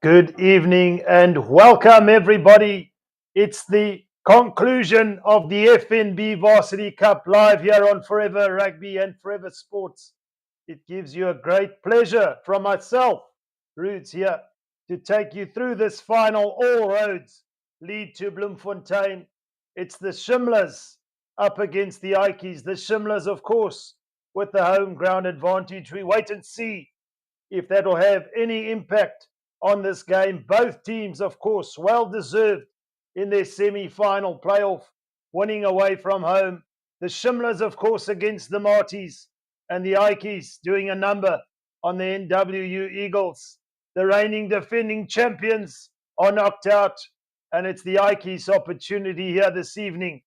Good evening and welcome, everybody. It's the conclusion of the FNB Varsity Cup live here on Forever Rugby and Forever Sports. It gives you a great pleasure from myself, Roots, here to take you through this final. All roads lead to Bloemfontein. It's the Shimlas up against the Ikeys. The Shimlas, of course, with the home ground advantage. We wait and see if that will have any impact on this game. Both teams, of course, well deserved in their semi-final playoff, winning away from home. The Shimlas, of course, against the Marties, and the Ikeys doing a number on the NWU Eagles. The reigning defending champions are knocked out, and it's the Ikeys' opportunity here this evening,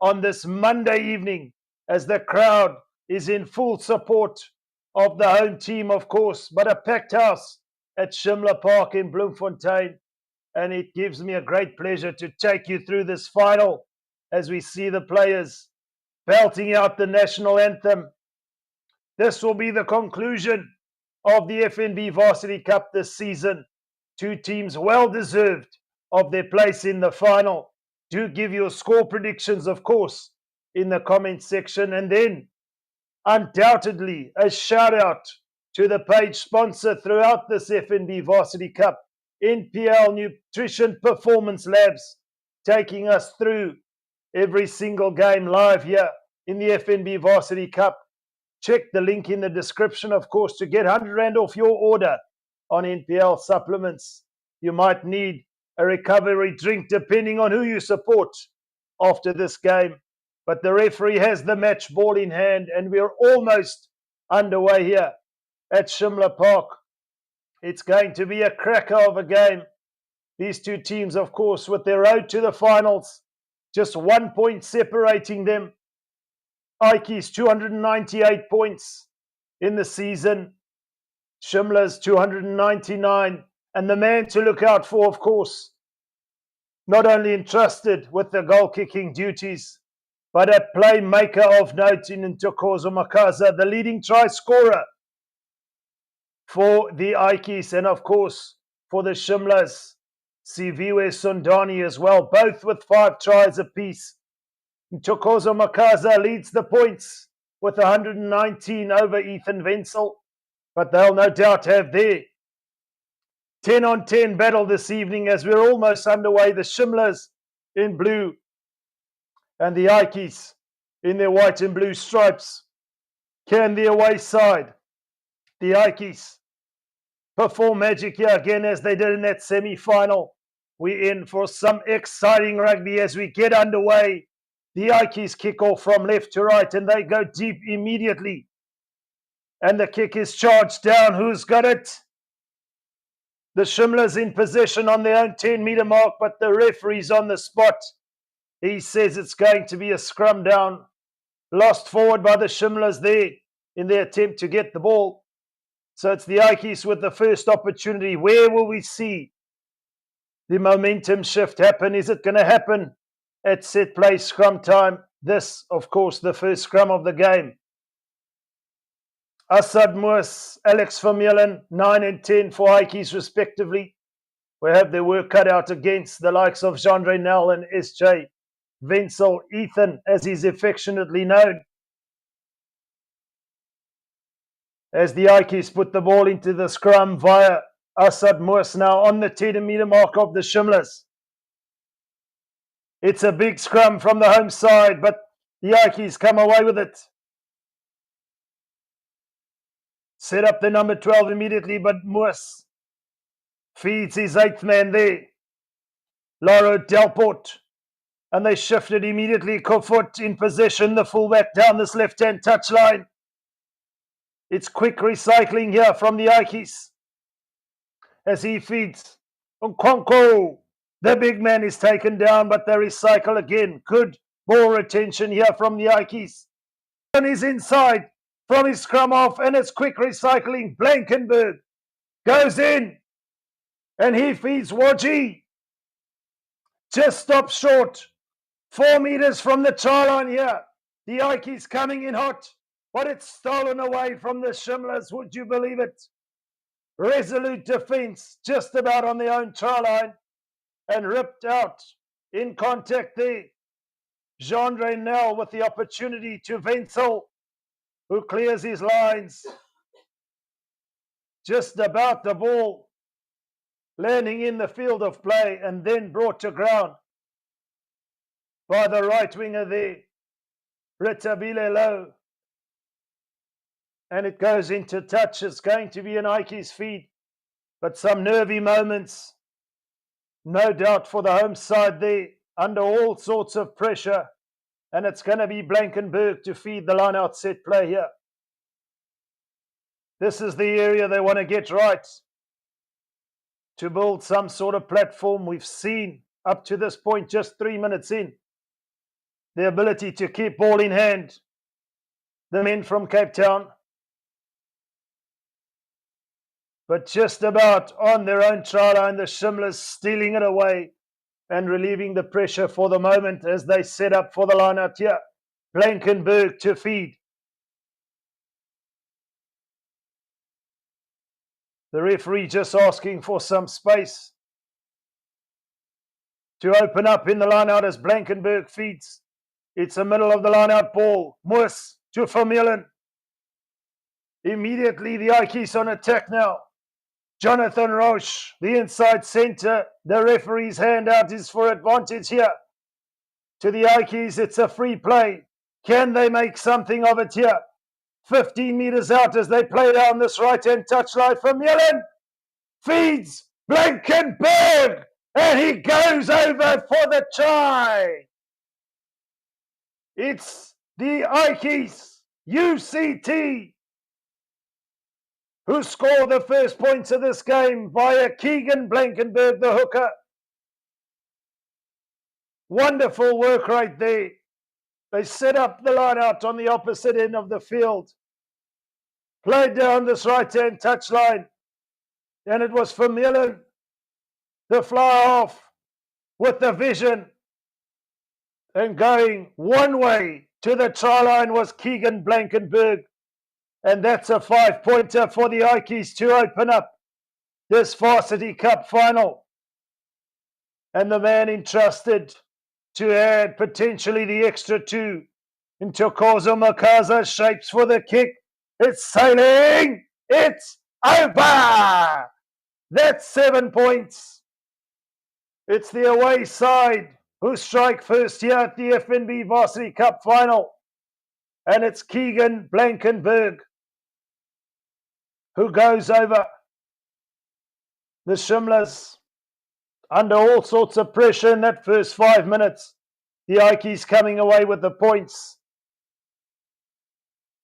on this Monday evening, as the crowd is in full support of the home team, of course, but a packed house at Shimla Park in Bloemfontein. And it gives me a great pleasure to take you through this final as we see the players belting out the national anthem. This will be the conclusion of the FNB Varsity Cup this season. Two teams well deserved of their place in the final. Do give your score predictions, of course, in the comment section. And then, undoubtedly, a shout out to the page sponsor throughout this FNB Varsity Cup, NPL Nutrition Performance Labs, taking us through every single game live here in the FNB Varsity Cup. Check the link in the description, of course, to get R100 off your order on NPL supplements. You might need a recovery drink depending on who you support after this game. But the referee has the match ball in hand, and we're almost underway here at Shimla Park. It's going to be a cracker of a game. These two teams, of course, with their road to the finals, just 1 point separating them. Ikeys 298 points in the season. Shimla's 299. And the man to look out for, of course, not only entrusted with the goal-kicking duties, but a playmaker of note in Ntokozo Makaza, the leading try scorer for the Ikeys, and of course for the Shimlas, Siviwe Sundani as well, both with 5 tries apiece. Ntokozo Makaza leads the points with 119 over Ethan Wenzel, but they'll no doubt have their 10-on-10 battle this evening as we're almost underway. The Shimlas in blue and the Ikeys in their white and blue stripes. Can the away side, the Ikeys, perform magic here again as they did in that semi-final? We're in for some exciting rugby as we get underway. The Ikeys kick off from left to right and they go deep immediately. And the kick is charged down. Who's got it? The Shimlas in possession on their own 10-meter mark, but the referee's on the spot. He says it's going to be a scrum down. Lost forward by the Shimlas there in their attempt to get the ball. So it's the Ikeys with the first opportunity. Where will we see the momentum shift happen? Is it going to happen at set play scrum time? This, of course, the first scrum of the game. Assad Moos, Alex Vermeulen, 9 and 10 for Ikeys respectively. We have their work cut out against the likes of Jean Reynel and SJ Wenzel, Ethan, as he's affectionately known. As the Ikeys put the ball into the scrum via Assad Moos now on the 10-meter mark of the Shimlas. It's a big scrum from the home side, but the Ikeys come away with it. Set up the number 12 immediately, but Moos feeds his 8th man there, Lauro Delport. And they shifted immediately. Kofut in possession, the fullback down this left-hand touchline. It's quick recycling here from the Ikeys as he feeds Nkonko. The big man is taken down, but they recycle again. Good ball retention here from the Ikeys. And he's inside from his scrum off, and it's quick recycling. Blankenberg goes in, and he feeds Waji. Just stops short. 4 meters from the try line here. The Ikeys coming in hot, but it's stolen away from the Shimlas. Would you believe it? resolute defence just about on their own try line and ripped out in contact there. Jean-Andre Nel with the opportunity to Wenzel, who clears his lines. Just about the ball landing in the field of play and then brought to ground by the right winger there, Ritabile Low. And it goes into touch. It's going to be an Ikeys feed, but some nervy moments, no doubt, for the home side there, under all sorts of pressure. And it's going to be Blankenberg to feed the line-out set play here. This is the area they want to get right to build some sort of platform. We've seen up to this point, just 3 minutes in, the ability to keep ball in hand. The men from Cape Town, but just about on their own try line, the Shimlas stealing it away and relieving the pressure for the moment as they set up for the line-out here. Blankenberg to feed. The referee just asking for some space to open up in the line-out as Blankenberg feeds. It's a middle of the line-out ball. Moos to Vermeulen. Immediately the Ikeys on attack now. Jonathan Roche, the inside centre. The referee's handout is for advantage here. To the Ikeys, it's a free play. Can they make something of it here? 15 metres out as they play down this right-hand touchline. Vermeulen feeds Blankenberg, and he goes over for the try. It's the Ikeys, UCT, who score the first points of this game via Keegan Blankenberg, the hooker. Wonderful work right there. They set up the line out on the opposite end of the field. Played down this right-hand touchline. And it was Vermeulen, the fly off with the vision. And going one way to the try line was Keegan Blankenberg. And that's a 5-pointer for the Ikeys to open up this Varsity Cup final. And the man entrusted to add potentially the extra 2 into Kozo Makaza shapes for the kick. It's sailing. It's over. That's 7 points. It's the away side who strike first here at the FNB Varsity Cup final. And it's Keegan Blankenberg who goes over. The Shimlas under all sorts of pressure in that first 5 minutes. The Ikeys coming away with the points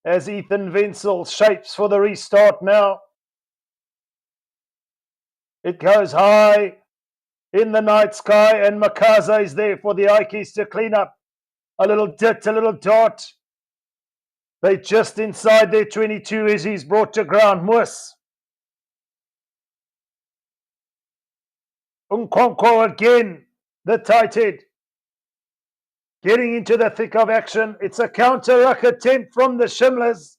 as Ethan Wenzel shapes for the restart now. It goes high in the night sky, and Makaza is there for the Ikeys to clean up. A little dit, a little dot. They just inside their 22 as he's brought to ground. Moos. Unkonko again, the tight head. Getting into the thick of action. It's a counter-ruck attempt from the Shimlas.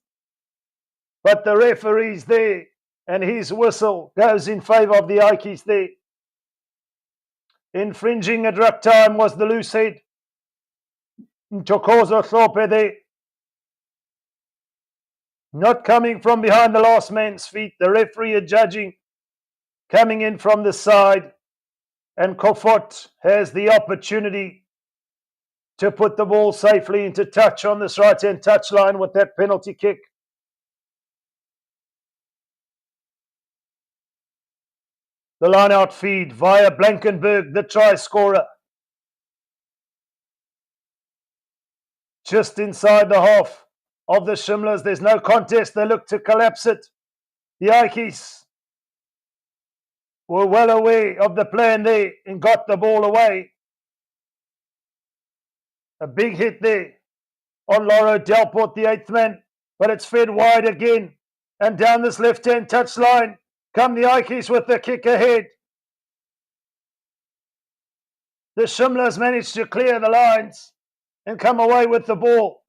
But the referee's there, and his whistle goes in favour of the Ikeys there. Infringing at ruck time was the loose head. Ntokozo Thorpe there. Not coming from behind the last man's feet. The referee adjudging. Coming in from the side. And Kofot has the opportunity to put the ball safely into touch on this right-hand touchline with that penalty kick. The line-out feed via Blankenberg, the try scorer. Just inside the half of the Shimlas. There's no contest. They look to collapse it. The Ikeys were well aware of the plan there and got the ball away. A big hit there on Lauro Delport, the 8th man, but it's fed wide again. And down this left-hand touchline come the Ikeys with the kick ahead. The Shimlas managed to clear the lines and come away with the ball.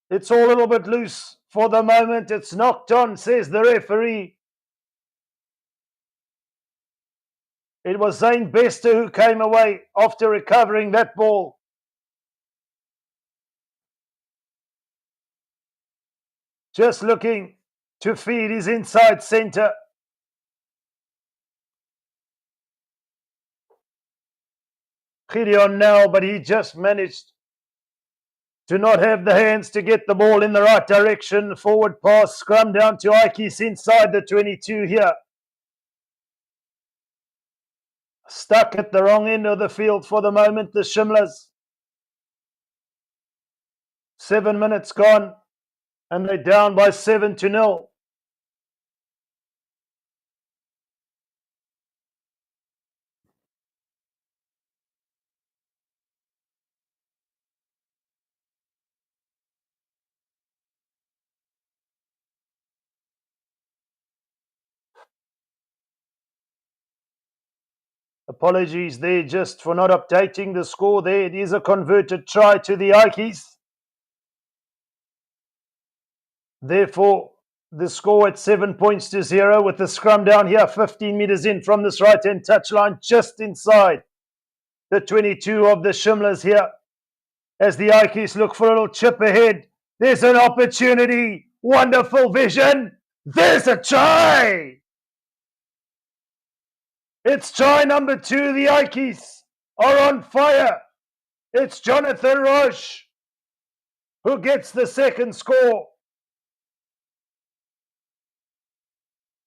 It's all a little bit loose For the moment, it's knocked on, says the referee. It was Zane Bester who came away after recovering that ball. Just looking to feed his inside centre. Gideon now, but he just managed to not have the hands to get the ball in the right direction. Forward pass, scrum down to Ikeys inside the 22 here. Stuck at the wrong end of the field for the moment, the Shimlas. 7 minutes gone, and they're down by 7-0. Apologies there just for not updating the score there. It is a converted try to the Ikeys. Therefore, the score at 7-0 with the scrum down here, 15 metres in from this right-hand touchline, just inside the 22 of the Shimlas here. As the Ikeys look for a little chip ahead, there's an opportunity. Wonderful vision. There's a try. It's try number 2. The Ikeys are on fire. It's Jonathan Roche who gets the second score.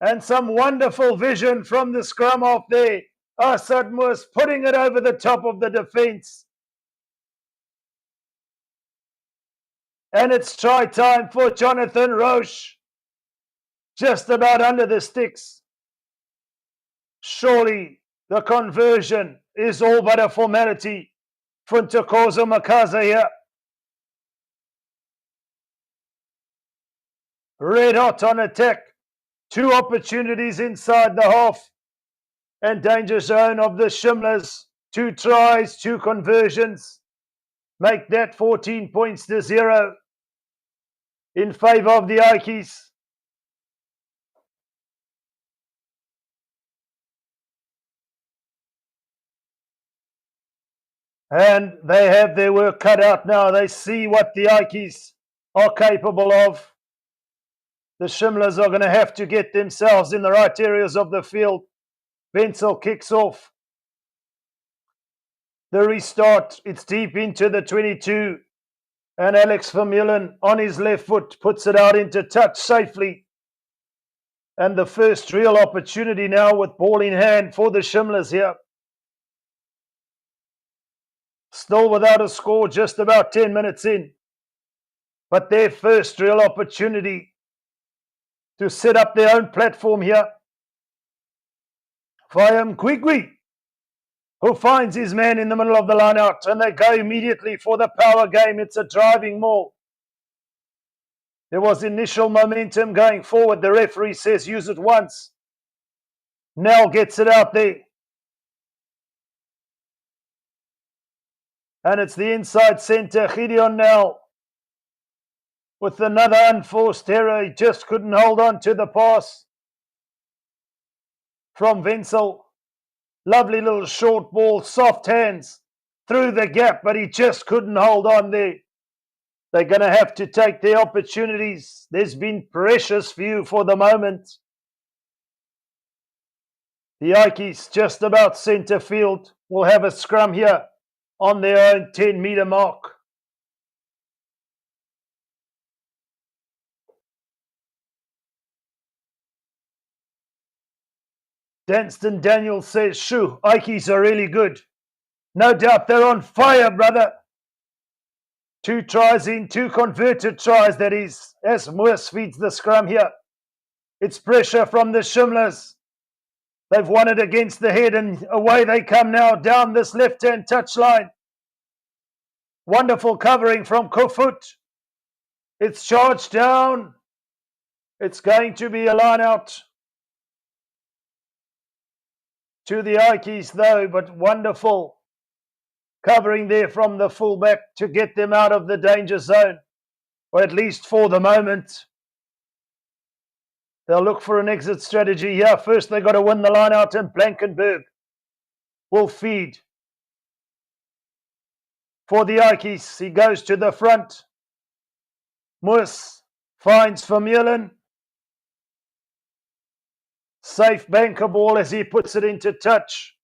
And some wonderful vision from the scrum off there. Asad Mus putting it over the top of the defence. And it's try time for Jonathan Roche. Just about under the sticks. Surely the conversion is all but a formality. Funtakoza Makaza here. Red hot on attack. 2 opportunities inside the half. And danger zone of the Shimlas. 2 tries, 2 conversions. Make that 14-0 in favour of the Ikeys. And they have their work cut out now. They see what the Ikeys are capable of. The Shimlas are going to have to get themselves in the right areas of the field. Wenzel kicks off. The restart, it's deep into the 22. And Alex Vermeulen on his left foot puts it out into touch safely. And the first real opportunity now with ball in hand for the Shimlas here. Still without a score, just about 10 minutes in. But their first real opportunity to set up their own platform here. Fayam Kwigwi, who finds his man in the middle of the line out, and they go immediately for the power game. It's a driving maul. There was initial momentum going forward. The referee says use it once. Nell gets it out there. And it's the inside centre, Gideon Nell. With another unforced error, he just couldn't hold on to the pass. From Wenzel. Lovely little short ball, soft hands through the gap, but he just couldn't hold on there. They're going to have to take their opportunities. There's been precious few for the moment. The Ikeys just about centre field will have a scrum here on their own 10-metre mark. Danston Daniel says, shoo, Ikeys are really good. No doubt they're on fire, brother. 2 tries in, 2 converted tries, that is, as Moers feeds the scrum here. It's pressure from the Shimlas. They've won it against the head, and away they come now down this left-hand touchline. Wonderful covering from Kofut. It's charged down. It's going to be a line out to the Ikeys though, but wonderful covering there from the fullback to get them out of the danger zone, or at least for the moment. They'll look for an exit strategy here. First, they've got to win the line out, and Blankenberg will feed for the Ikeys. He goes to the front. Moos finds Vermeulen. Safe banker ball as he puts it into touch.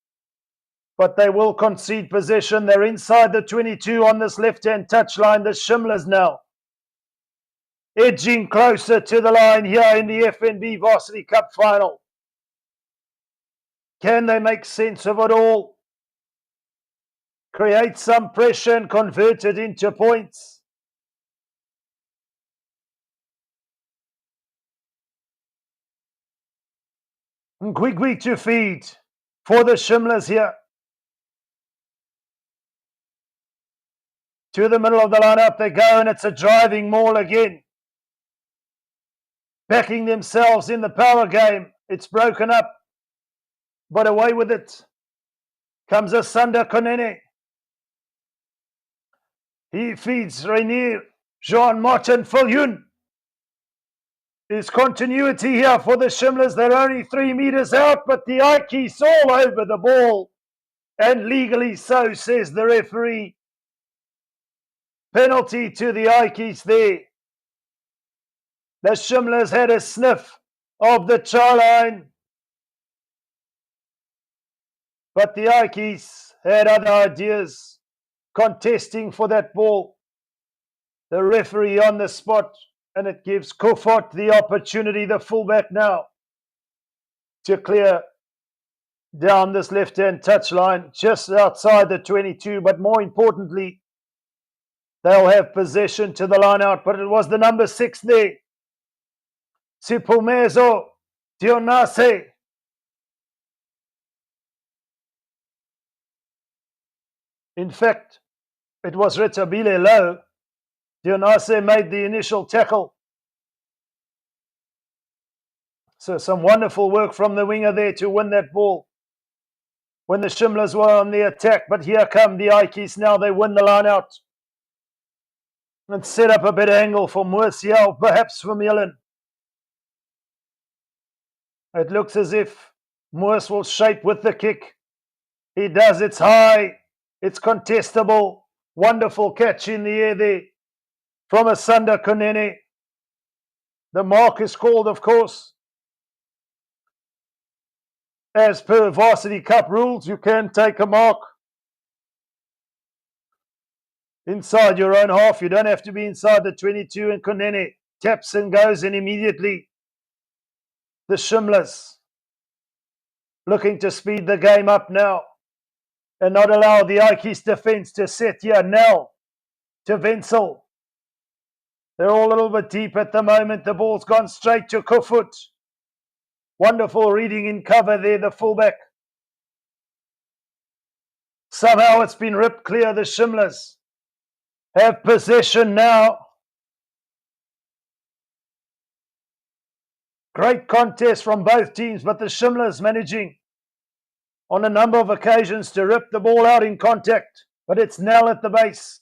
But they will concede possession. They're inside the 22 on this left-hand touchline. The Shimlas now edging closer to the line here in the FNB Varsity Cup final. Can they make sense of it all? Create some pressure and convert it into points? Quickly to feed for the Shimlas here. To the middle of the lineup they go, and it's a driving maul again. Backing themselves in the power game. It's broken up, but away with it comes Asanda Konene. He feeds Rainier, Jean-Martin Viljoen. There's continuity here for the Shimlas. They're only 3 meters out, but the Ikeys all over the ball. And legally so, says the referee. Penalty to the Ikeys there. The Shimlas had a sniff of the try line, but the Ikeys had other ideas, contesting for that ball. The referee on the spot, and it gives Kofot the opportunity, the fullback now, to clear down this left-hand touchline just outside the 22, but more importantly, they'll have possession to the line out, but it was the number 6 there. Sipumezo Dionase. In fact, it was Retabile Low. Dionase made the initial tackle. So some wonderful work from the winger there to win that ball when the Shimlas were on the attack. But here come the Ikeys now. They win the line out and set up a better angle for Moosiel, perhaps for Vermeulen. It looks as if Moos will shape with the kick. He does. It's high. It's contestable. Wonderful catch in the air there from Asanda Konene. The mark is called, of course. As per Varsity Cup rules, you can take a mark inside your own half. You don't have to be inside the 22, and Konene taps and goes in immediately. The Shimlas looking to speed the game up now and not allow the Ikeys defense to set here now to Wenzel. They're all a little bit deep at the moment. The ball's gone straight to Kofut. Wonderful reading in cover there, the fullback. Somehow it's been ripped clear. The Shimlas have possession now. Great contest from both teams, but the Shimlas managing on a number of occasions to rip the ball out in contact. But it's Nell at the base,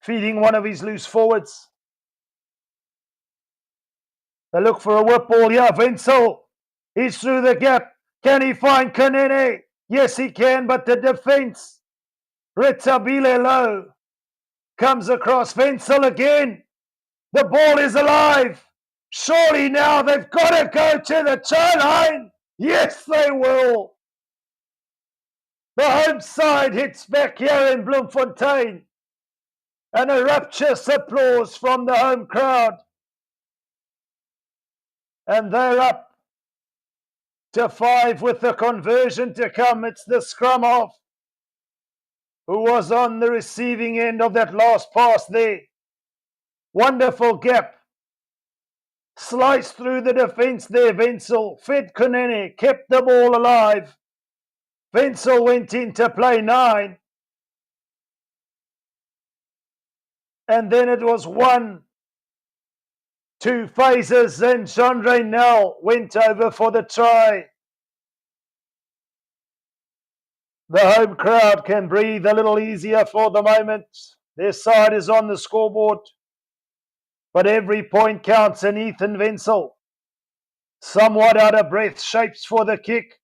feeding one of his loose forwards. They look for a whip ball here. Wenzel, he's through the gap. Can he find Konene? Yes, he can, but the defense, Retabile Low, comes across. Wenzel again. The ball is alive. Surely now they've got to go to the try line. Yes, they will. The home side hits back here in Bloemfontein, and a rapturous applause from the home crowd. And they're up to 5 with the conversion to come. It's the scrum half who was on the receiving end of that last pass there. Wonderful gap. Sliced through the defense there. Wenzel fed Konene, kept the ball alive. Wenzel went in to play 9. And then it was 1, 2 phases, and Jean Nell went over for the try. The home crowd can breathe a little easier for the moment. Their side is on the scoreboard. but every point counts, and Ethan Wenzel, somewhat out of breath, shapes for the kick.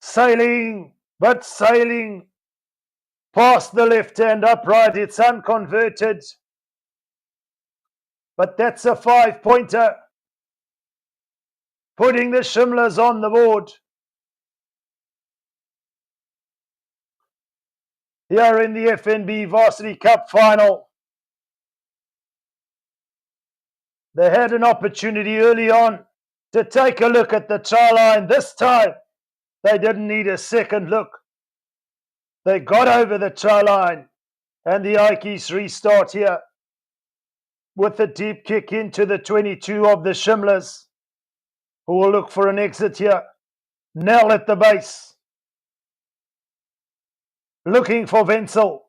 Sailing past the left-hand upright. It's unconverted, but that's a 5-pointer, putting the Shimlas on the board. Here in the FNB Varsity Cup final, they had an opportunity early on to take a look at the try line. This time, they didn't need a second look. They got over the try line, and the Ikeys restart here with a deep kick into the 22 of the Shimlas, who will look for an exit here. Nell at the base, looking for Wenzel.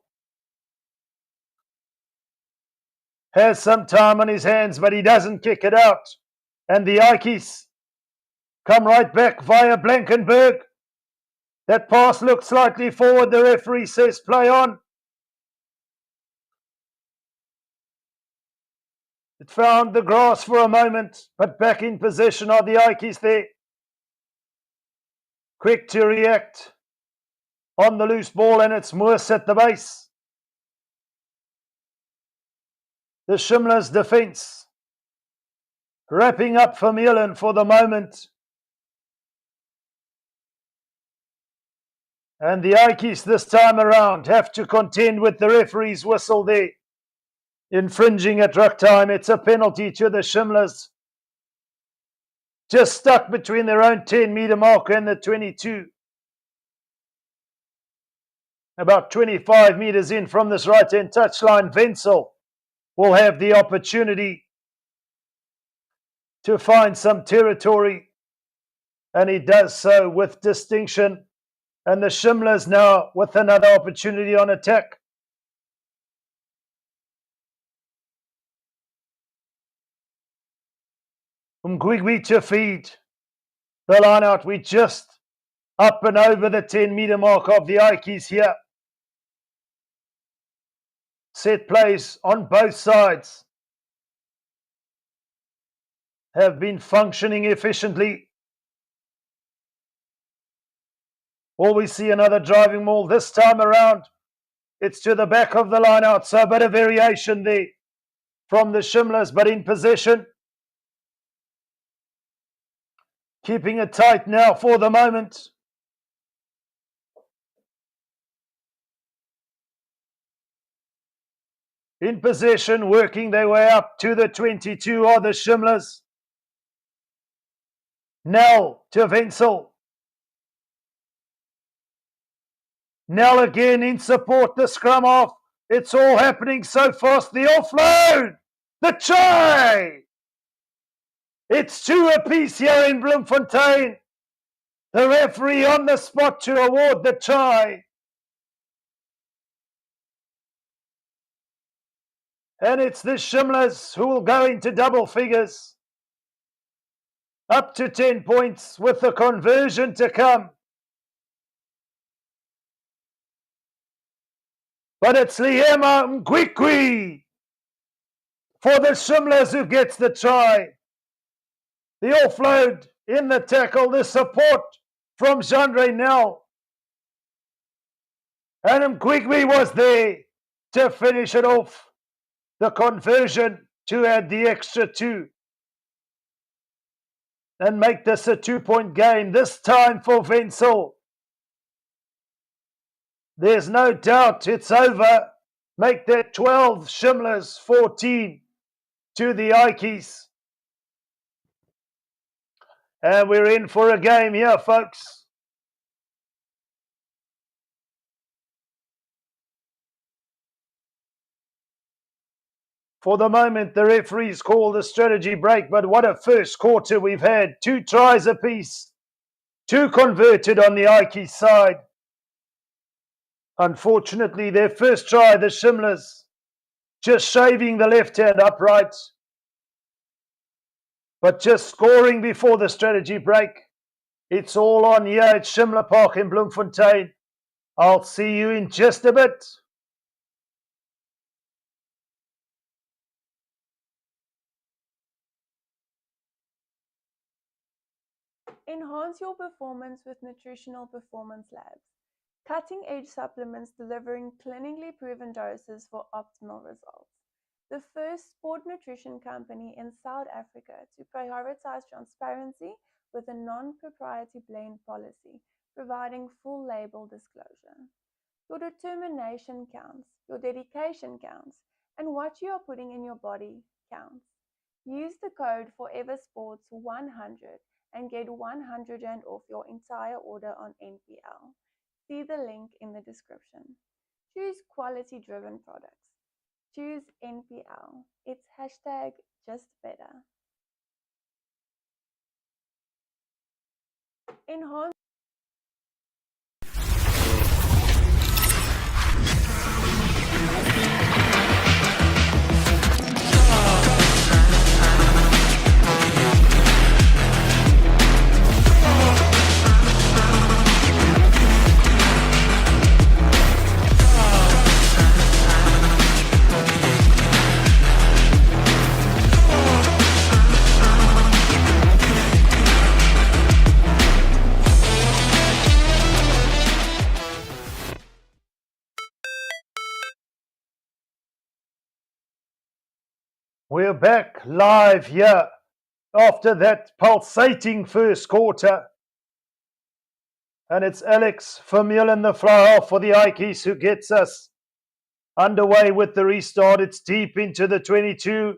Has some time on his hands, but he doesn't kick it out. And the Ikeys come right back via Blankenberg. That pass looks slightly forward. The referee says play on. It found the grass for a moment, but back in possession are the Ikeys there. Quick to react on the loose ball, and it's Moose at the base. The Shimlas defence wrapping up for Milan for the moment. And the Ikeys this time around have to contend with the referee's whistle there. Infringing at ruck time. It's a penalty to the Shimlas. Just stuck between their own 10-meter marker and the 22. About 25 meters in from this right-hand touchline, Wenzel will have the opportunity to find some territory, and he does so with distinction. And the Shimlas now with another opportunity on attack. Mgwigwi to feed the line out. We just up and over the 10-meter mark of the Ikeys here. Set plays on both sides have been functioning efficiently. Will we see another driving maul this time around? It's to the back of the line out, so a bit of variation there from the Shimlas, but in possession. Keeping it tight now for the moment. In possession, working their way up to the 22 are the Shimlas. Nell to Wenzel. Nell again in support, the scrum off. It's all happening so fast. The offload, the try. It's 2 apiece here in Bloemfontein. The referee on the spot to award the try. And it's the Shimlas who will go into double figures. Up to 10 points with the conversion to come. But it's Liema Mgwigwi for the Shimlas who gets the try. The offload in the tackle, the support from Jandre Nell. And Mgwigwi was there to finish it off. The conversion to add the extra 2. And make this a 2-point game, this time for Wenzel. There's no doubt it's over. Make that 12 Shimlas, 14 to the Ikeys. And we're in for a game here, folks. For the moment, the referees called a strategy break, but what a first quarter we've had. 2 tries apiece, 2 converted on the Ikeys side. Unfortunately, their first try, the Shimlas, just shaving the left hand upright, but just scoring before the strategy break. It's all on here at Shimla Park in Bloemfontein. I'll see you in just a bit. Enhance your performance with Nutritional Performance Labs, cutting-edge supplements delivering clinically proven doses for optimal results. The first sport nutrition company in South Africa to prioritize transparency with a non-proprietary blend policy, providing full label disclosure. Your determination counts, your dedication counts, and what you are putting in your body counts. Use the code FOREVERSPORTS100 and get 100 Rand off your entire order on NPL. See the link in the description. Choose quality-driven products. Choose NPL. It's hashtag just better. Enhance We're back live here after that pulsating first quarter. And it's Alex Vermeulen, the fly half for the Ikeys, who gets us underway with the restart. It's deep into the 22.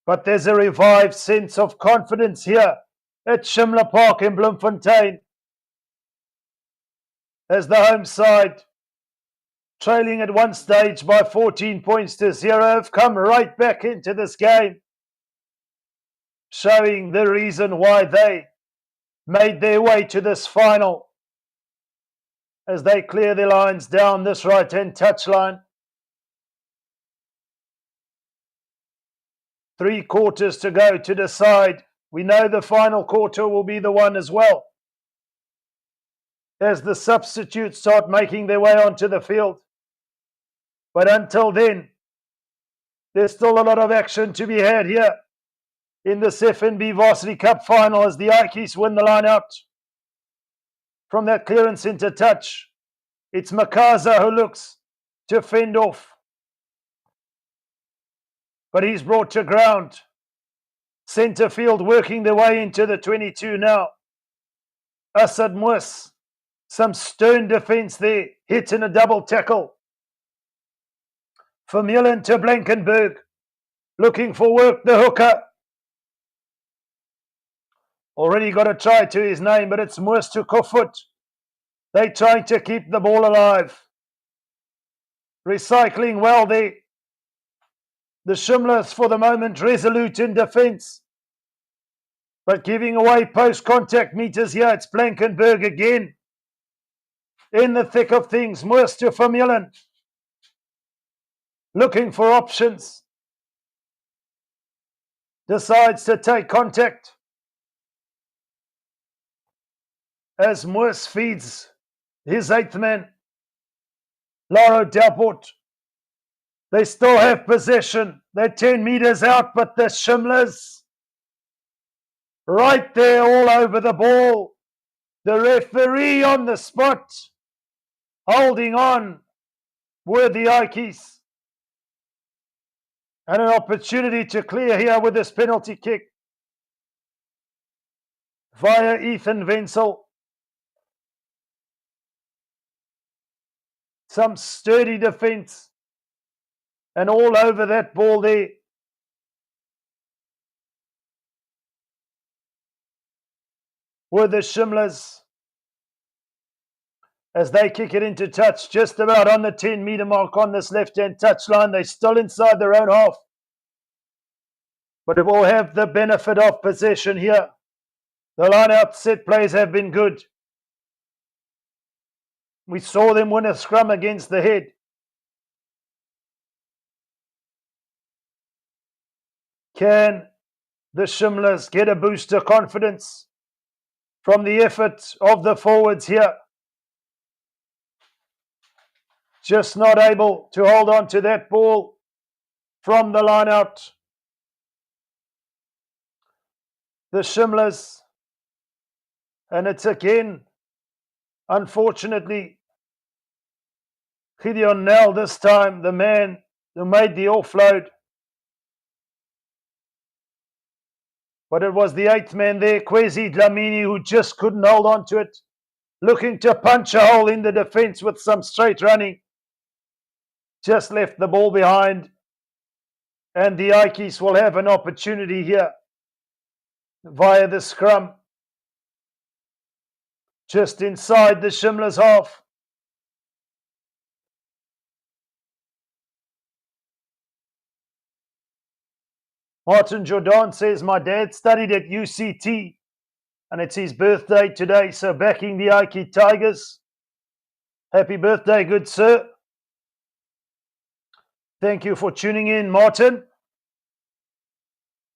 But there's a revived sense of confidence here at Shimla Park in Bloemfontein, as the home side, trailing at one stage by 14 points to 0, have come right back into this game, showing the reason why they made their way to this final as they clear their lines down this right-hand touchline. 3 quarters to go to decide. We know the final quarter will be the one as well, as the substitutes start making their way onto the field. But until then, there's still a lot of action to be had here in this FNB Varsity Cup final as the Ikeys win the line out. From that clearance into touch, it's Makaza who looks to fend off, but he's brought to ground. Centre field working their way into the 22 now. Asad Moos, some stern defence there, hit in a double tackle. Vermeulen to Blankenberg, looking for work, the hooker. Already got a try to his name, but it's Moos to Kofut. They trying to keep the ball alive. Recycling well there. The Shimlas for the moment resolute in defence, but giving away post-contact meters here. It's Blankenberg again in the thick of things. Moos to Vermeulen, looking for options. Decides to take contact as Moos feeds his 8th man, Laro Delport. They still have possession. They're 10 meters out, but the Shimlas right there all over the ball. The referee on the spot, holding on with the Ikeys. And an opportunity to clear here with this penalty kick via Ethan Wenzel. Some sturdy defence. And all over that ball there. Were the Shimlas as they kick it into touch just about on the 10-meter mark on this left-hand touchline. They're still inside their own half, but it will have the benefit of possession here. The line-out set plays have been good. We saw them win a scrum against the Head. Can the Shimlas get a boost of confidence from the effort of the forwards here? Just not able to hold on to that ball from the line out. the Shimlas. And it's again, unfortunately, Gideon Nel this time, the man who made the offload. But it was the 8th man there, Kwesi Dlamini, who just couldn't hold on to it, looking to punch a hole in the defence with some straight running. Just left the ball behind, and the Ikeys will have an opportunity here via the scrum. Just inside the Shimlas half. Martin Jordan says, my dad studied at UCT and it's his birthday today, so backing the Ike Tigers. Happy birthday, good sir. Thank you for tuning in, Martin.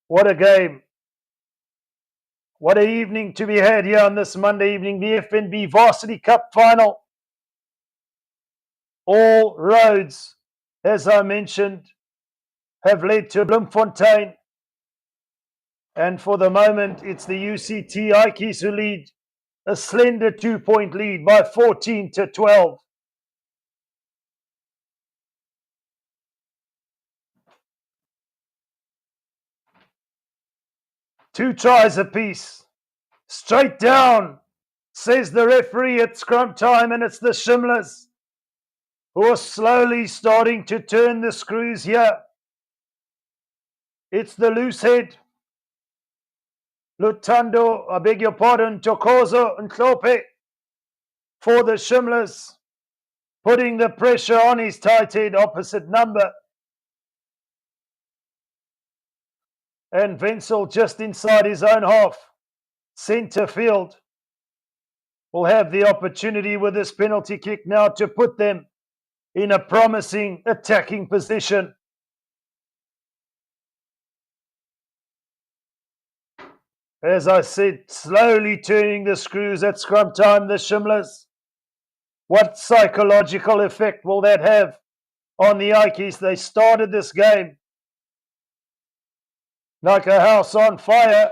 What a game. What an evening to be had here on this Monday evening, the FNB Varsity Cup final. All roads, as I mentioned, have led to Bloemfontein. And for the moment, it's the UCT Ikeys who lead a slender 2-point lead by 14-12. Two tries apiece. Straight down, says the referee at scrum time, and it's the Shimlas who are slowly starting to turn the screws here. It's the loose head. Lutando, I beg your pardon, Tokozo and Klope for the Shimlas, putting the pressure on his tight head opposite number. And Wenzel just inside his own half. Centre field will have the opportunity with this penalty kick now to put them in a promising attacking position. As I said, slowly turning the screws at scrum time, the Shimlas. What psychological effect will that have on the Ikeys? They started this game like a house on fire.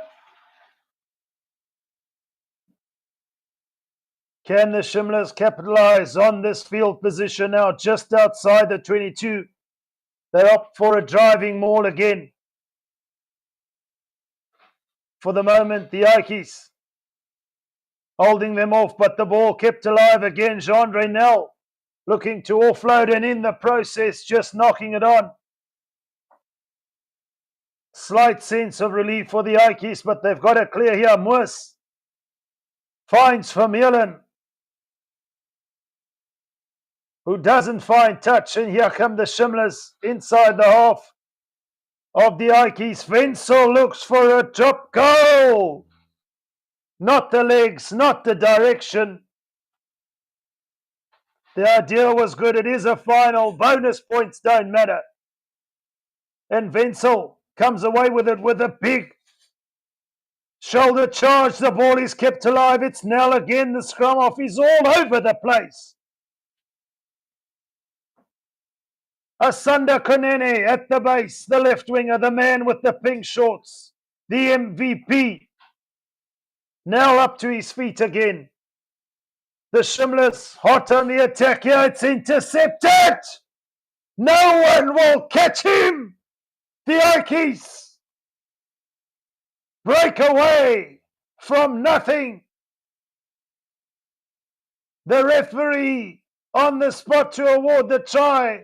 Can the Shimlas capitalize on this field position now just outside the 22? They opt for a driving maul again. For the moment, the Ikeys holding them off, but the ball kept alive again. Jean-Andre Nel looking to offload and in the process just knocking it on. Slight sense of relief for the Ikeys, but they've got it clear here. Moos finds Vermeulen, who doesn't find touch, and here come the Shimlas inside the half of the Ikeys. Wenzel looks for a drop goal. Not the legs, not the direction. The idea was good. It is a final. Bonus points don't matter. And Wenzel comes away with it with a big shoulder charge. The ball is kept alive. It's Nel again. The scrum off is all over the place. Asanda Konene at the base, the left winger, the man with the pink shorts, the MVP. Now up to his feet again. The Shimlas hot on the attack here. It's intercepted. No one will catch him. The Ikeys break away from nothing. The referee on the spot to award the try.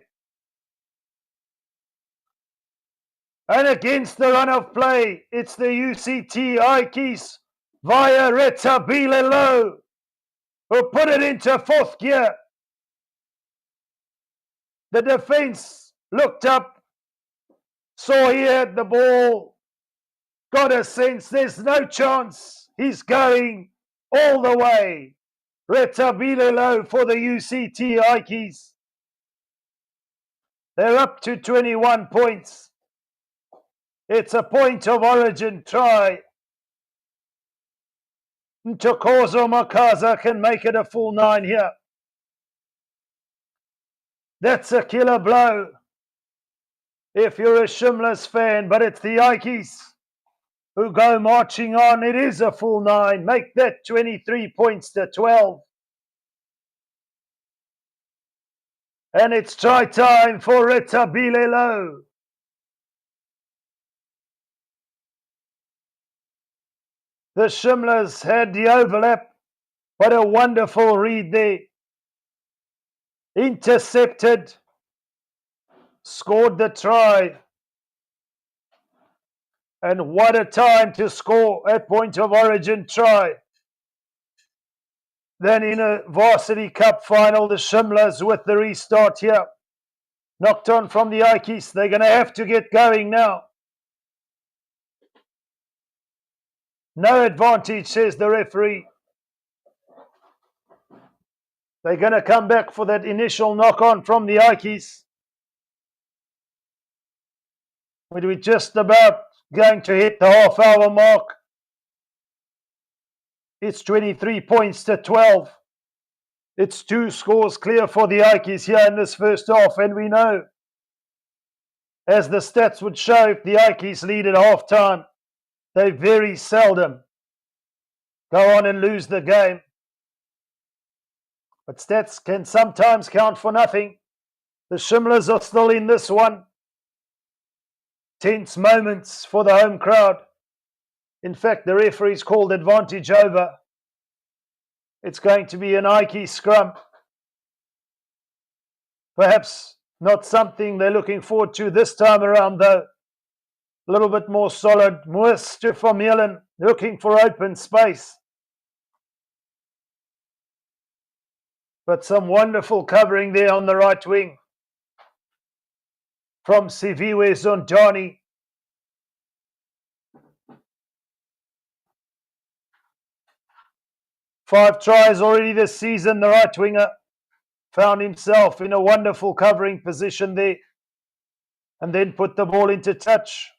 And against the run of play, it's the UCT Ikeys via Retabilelo who put it into fourth gear. The defense looked up, saw he had the ball, got a sense there's no chance. He's going all the way. Retabilelo for the UCT Ikeys. They're up to 21 points. It's a point of origin try. Ntokozo Makaza can make it a full 9 here. That's a killer blow if you're a Shimlas fan, but it's the Ikeys who go marching on. It is a full 9. Make that 23 points to 12. And it's try time for Retabilelo. The Shimlas had the overlap. What a wonderful read there. Intercepted. Scored the try. And what a time to score a point of origin try. Then in a Varsity Cup final, the Shimlas with the restart here. Knocked on from the Ikeys. They're going to have to get going now. No advantage, says the referee. They're going to come back for that initial knock-on from the Ikeys. We're just about going to hit the half-hour mark. It's 23 points to 12. It's 2 scores clear for the Ikeys here in this first half, and we know, as the stats would show, if the Ikeys lead at half-time, they very seldom go on and lose the game. But stats can sometimes count for nothing. The Shimlas are still in this one. Tense moments for the home crowd. In fact, the referee's called advantage over. It's going to be an Ike scrum. Perhaps not something they're looking forward to this time around, though. A little bit more solid. Moisture from Mielen, looking for open space. But some wonderful covering there on the right wing from Siviwe Zondani. Five tries already this season. The right winger found himself in a wonderful covering position there and then put the ball into touch.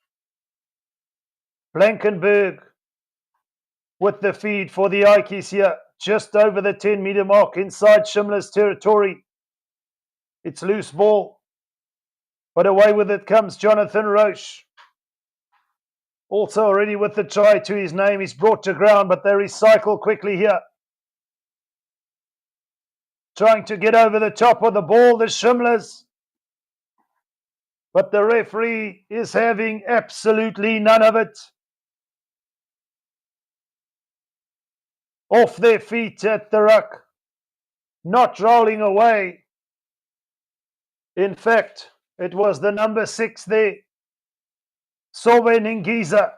Blankenberg with the feed for the Ikeys here, just over the 10-meter mark inside Shimla's territory. It's loose ball, but away with it comes Jonathan Roche. Also already with the try to his name. He's brought to ground, but they recycle quickly here. Trying to get over the top of the ball, the Shimlas. But the referee is having absolutely none of it. Off their feet at the ruck. Not rolling away. In fact, it was the number 6 there, Sobe Ningiza,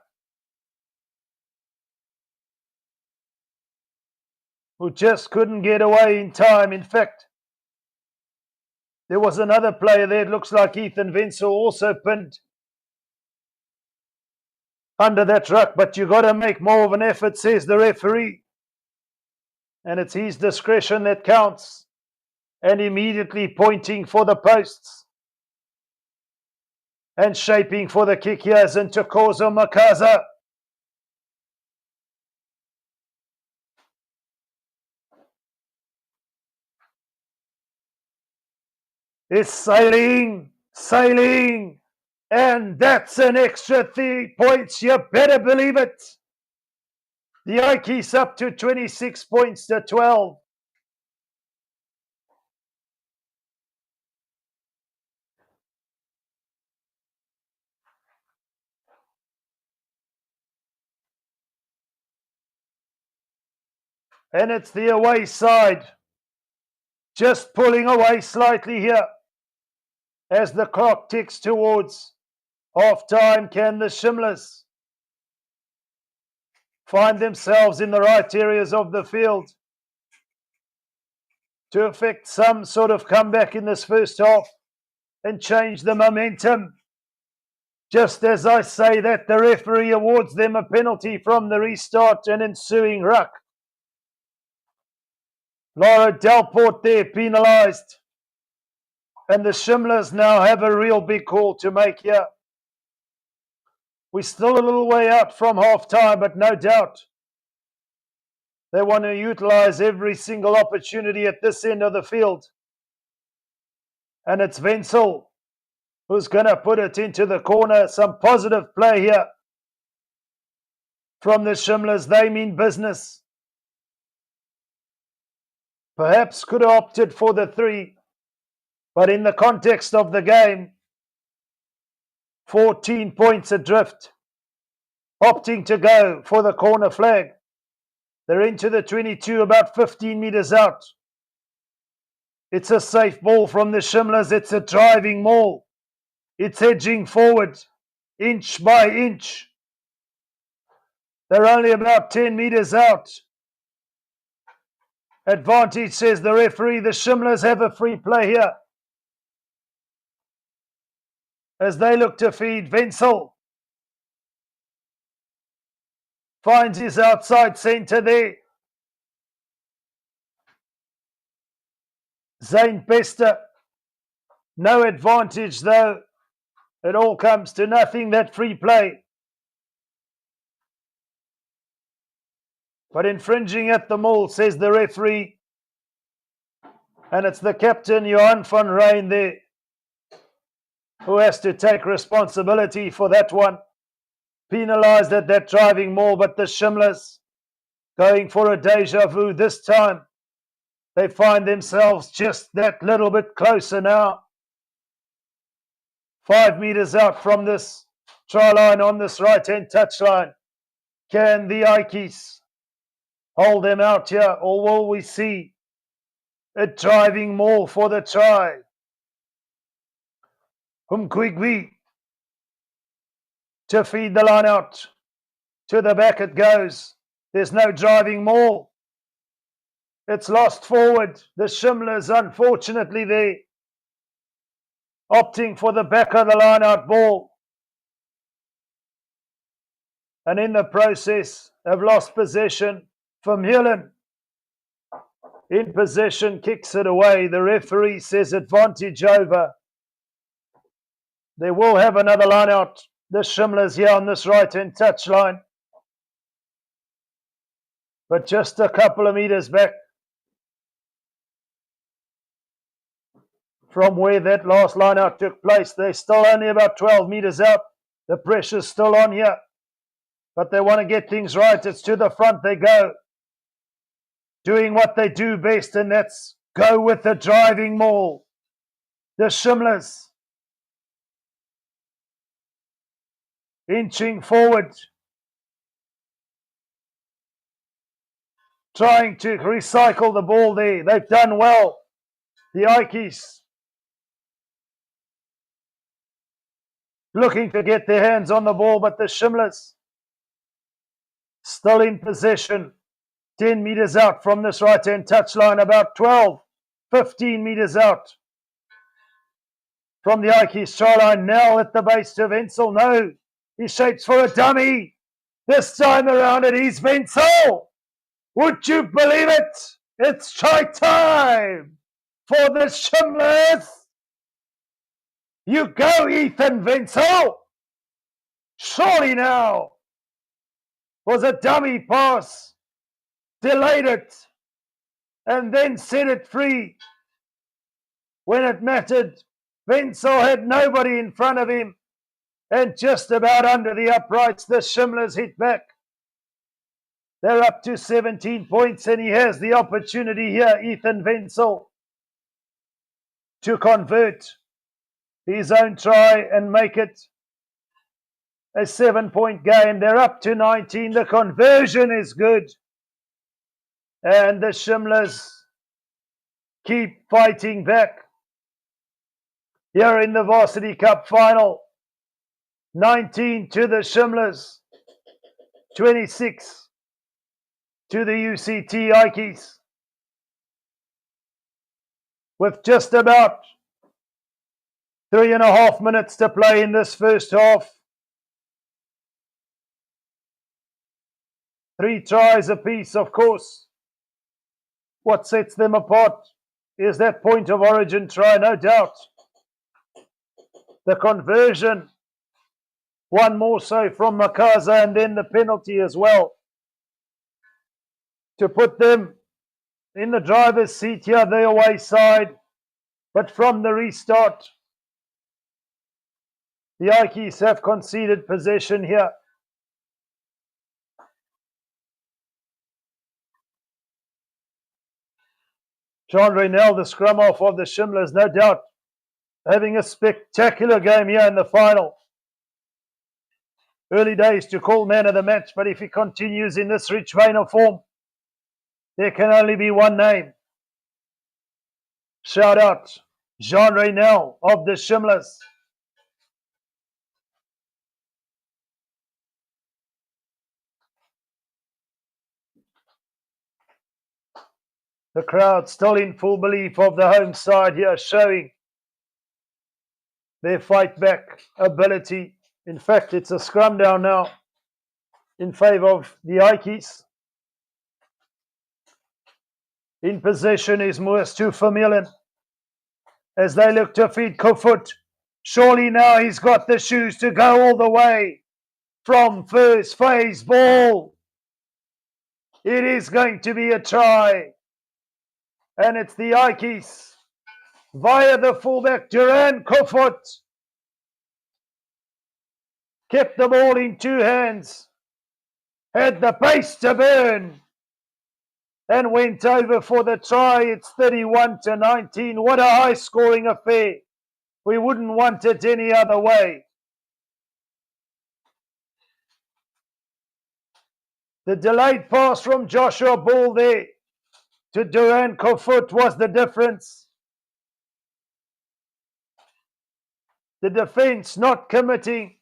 who just couldn't get away in time. In fact, there was another player there. It looks like Ethan Wenzel also pinned under that ruck, but you got to make more of an effort, says the referee. And it's his discretion that counts. And immediately pointing for the posts. And shaping for the kick here is Ntokozo Makaza. It's sailing, and that's an extra 3 points. You better believe it. The Ikeys up to 26 points to 12. And it's the away side. Just pulling away slightly here. As the clock ticks towards half-time, can the Shimlas find themselves in the right areas of the field to effect some sort of comeback in this first half and change the momentum? Just as I say that, the referee awards them a penalty from the restart and ensuing ruck. Laura Delport there penalised. And the Shimlas now have a real big call to make here. We're still a little way out from half-time, but no doubt they want to utilise every single opportunity at this end of the field. And it's Wenzel who's going to put it into the corner. Some positive play here from the Shimlas. They mean business. Perhaps could have opted for the 3, but in the context of the game, 14 points adrift, opting to go for the corner flag. They're into the 22, about 15 meters out. It's a safe ball from the Shimlas. It's a driving maul. It's edging forward, inch by inch. They're only about 10 meters out. Advantage, says the referee. The Shimlas have a free play here as they look to feed. Wenzel finds his outside centre there. Zane Pester, no advantage though. It all comes to nothing, that free play. But infringing at the maul, says the referee. And it's the captain, Johan van Rijn, there, who has to take responsibility for that one. Penalised at that driving maul, but the Shimlas going for a deja vu this time. They find themselves just that little bit closer now. 5 meters out from this try line on this right-hand touchline. Can the Ikeys hold them out here, or will we see a driving maul for the try? Umkwigwi to feed the line out. To the back it goes. There's no driving maul. It's lost forward. The Shimlas, unfortunately, there, opting for the back of the line out ball. And in the process, have lost possession. Vermeulen in possession, kicks it away. The referee says advantage over. They will have another line out. The Shimlas here on this right-hand touchline. But just a couple of meters back from where that last line out took place. They're still only about 12 meters out. The pressure's still on here. But they want to get things right. It's to the front they go. Doing what they do best, and that's go with the driving maul. The Shimlas inching forward, trying to recycle the ball there. They've done well. The Ikeys looking to get their hands on the ball, but the Shimlas still in possession. 10 meters out from this right-hand touchline, about 12, 15 meters out from the Ikeys try line. Now at the base to Wenzel. No, he shapes for a dummy. This time around it is Wenzel. Would you believe it? It's try time for the Shimlas. You go, Ethan Wenzel. Surely now was a dummy pass. Delayed it and then set it free when it mattered. Wenzel had nobody in front of him and just about under the uprights. The Shimlas hit back. They're up to 17 points and he has the opportunity here, Ethan Wenzel, to convert his own try and make it a 7-point game. They're up to 19. The conversion is good. And the Shimlas keep fighting back here in the Varsity Cup final. 19 to the Shimlas, 26 to the UCT Ikeys. With just about 3.5 minutes to play in this first half. 3 tries apiece, of course. What sets them apart is that point of origin try, no doubt. The conversion, one more so from Makaza, and then the penalty as well, to put them in the driver's seat here, the away side. But from the restart, the Ikeys have conceded possession here. John Reynell, the scrum half of the Shimlas, no doubt having a spectacular game here in the final. Early days to call man of the match, but if he continues in this rich vein of form, there can only be one name. Shout out, John Reynell of the Shimlas. The crowd still in full belief of the home side here, showing their fight back ability. In fact, it's a scrum down now in favour of the Ikeys. In possession is Moers to Vermeulen as they look to feed Kofut. Surely now he's got the shoes to go all the way from first phase ball. It is going to be a try. And it's the Ikeys via the fullback Duran Kofut. Kept the ball in two hands. Had the pace to burn. And went over for the try. It's 31-19. What a high scoring affair. We wouldn't want it any other way. The delayed pass from Joshua Ball there to Duran Kofut was the difference. The defence not committing.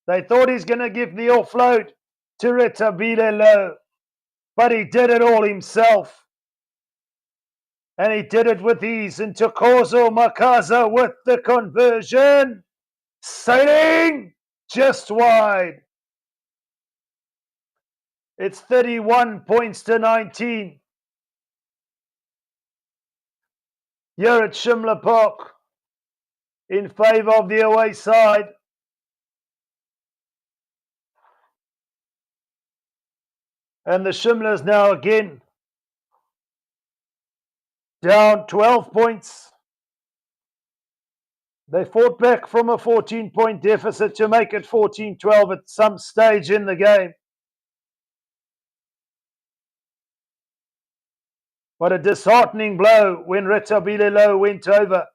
They thought he's going to give the offload to Retabile, but he did it all himself. And he did it with ease. And Tokozo Makaza with the conversion. Sailing just wide. It's 31 points to 19. Here at Shimla Park in favour of the away side. And the Shimlas now again down 12 points. They fought back from a 14-point deficit to make it 14-12 at some stage in the game. But a disheartening blow when Retabile went over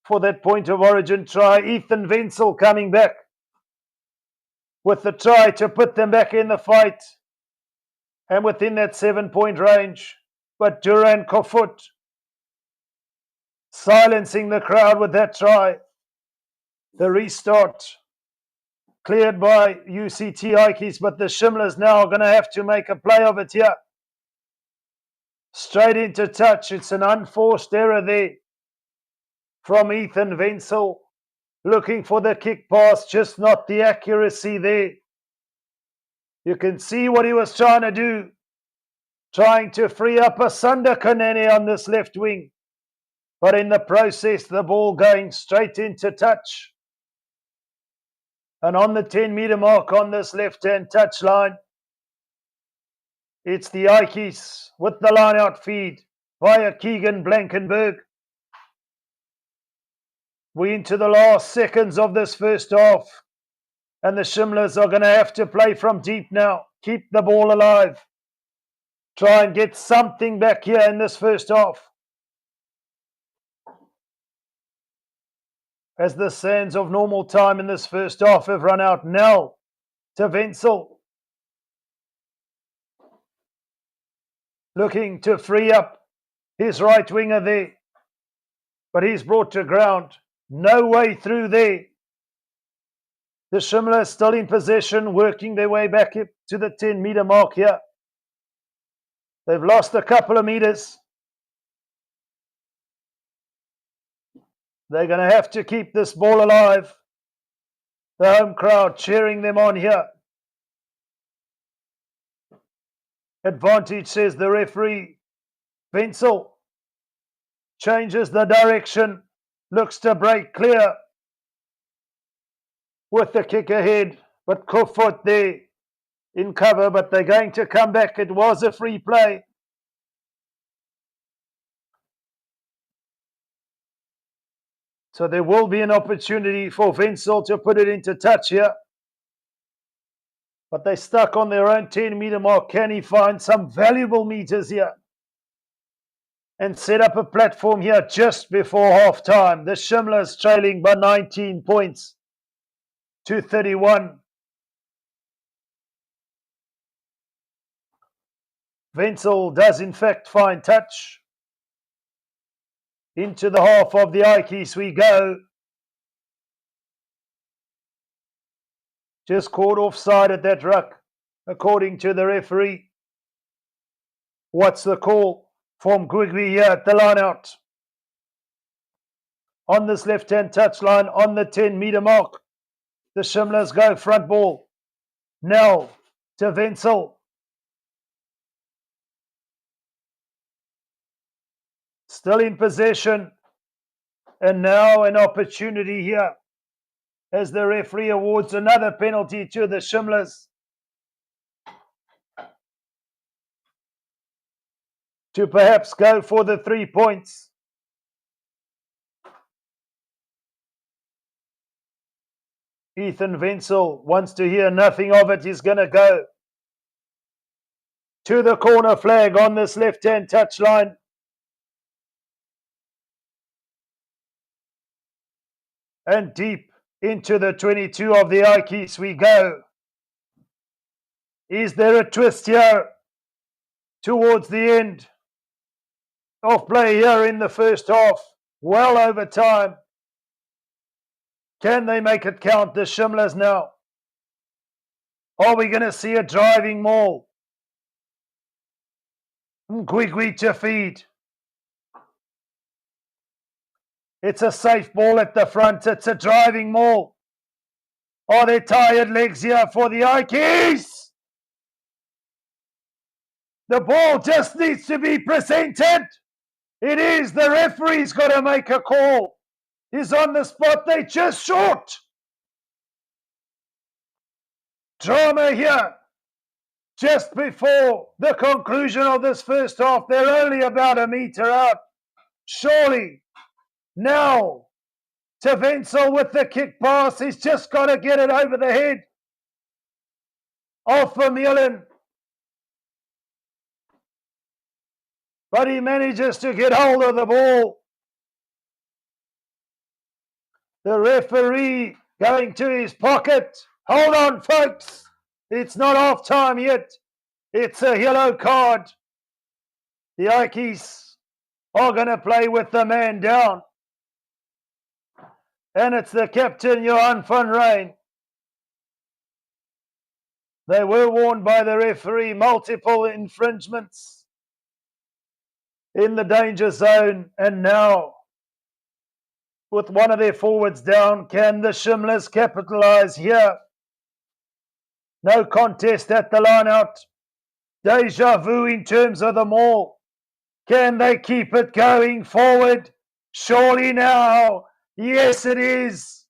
for that point of origin try. Ethan Wenzel coming back with the try to put them back in the fight and within that 7-point range. But Duran Kofut silencing the crowd with that try. The restart cleared by UCT Ikeys, but the Shimlas now are going to have to make a play of it here. Straight into touch. It's an unforced error there from Ethan Wenzel. Looking for the kick pass, just not the accuracy there. You can see what he was trying to do. Trying to free up Asanda Kanene on this left wing. But in the process, the ball going straight into touch. And on the 10-metre mark on this left-hand touch line, it's the Ikeys with the line-out feed via Keegan Blankenberg. We're into the last seconds of this first half. And the Shimlas are going to have to play from deep now. Keep the ball alive. Try and get something back here in this first half. As the sands of normal time in this first half have run out. Now to Wenzel. Looking to free up his right winger there. But he's brought to ground. No way through there. The Shimlas still in possession, working their way back up to the 10-metre mark here. They've lost a couple of metres. They're going to have to keep this ball alive. The home crowd cheering them on here. Advantage, says the referee. Wenzel changes the direction. Looks to break clear with the kick ahead. But Kofut there in cover, but they're going to come back. It was a free play. So there will be an opportunity for Wenzel to put it into touch here. But they're stuck on their own 10-metre mark. Can he find some valuable meters here? and set up a platform here just before half time. The Shimlas trailing by 19 points to 31. Wenzel does in fact find touch. Into the half of the Ikeys we go. Just caught offside at that ruck, according to the referee. What's the call from Rugby here at the line out? On this left-hand touchline, on the 10-metre mark, the Shimlas go front ball. Now to Wenzel. Still in possession. And now an opportunity here as the referee awards another penalty to the Shimlas to perhaps go for the 3 points. Ethan Wenzel wants to hear nothing of it. He's going to go to the corner flag on this left-hand touchline. And deep into the 22 of the Ikeys we go. Is there a twist here towards the end of play here in the first half? Well over time. Can they make it count, the Shimlas now? Are we going to see a driving maul? Gwigwi to feed. It's a safe ball at the front. It's a driving maul. Are there tired legs here for the Ikeys? The ball just needs to be presented. It is. The referee's got to make a call. He's on the spot. They just short. Drama here. Just before the conclusion of this first half. They're only about a metre out. Surely. Now to Wenzel with the kick pass. He's just got to get it over the head of Vermeulen. But he manages to get hold of the ball. The referee going to his pocket. Hold on, folks. It's not half time yet. It's a yellow card. The Ikeys are going to play with the man down. And it's the captain, Johan van Rijn. They were warned by the referee, multiple infringements in the danger zone. And now, with one of their forwards down, can the Shimlas capitalize here? No contest at the line out. Deja vu in terms of the maul. Can they keep it going forward? Surely now. Yes, it is.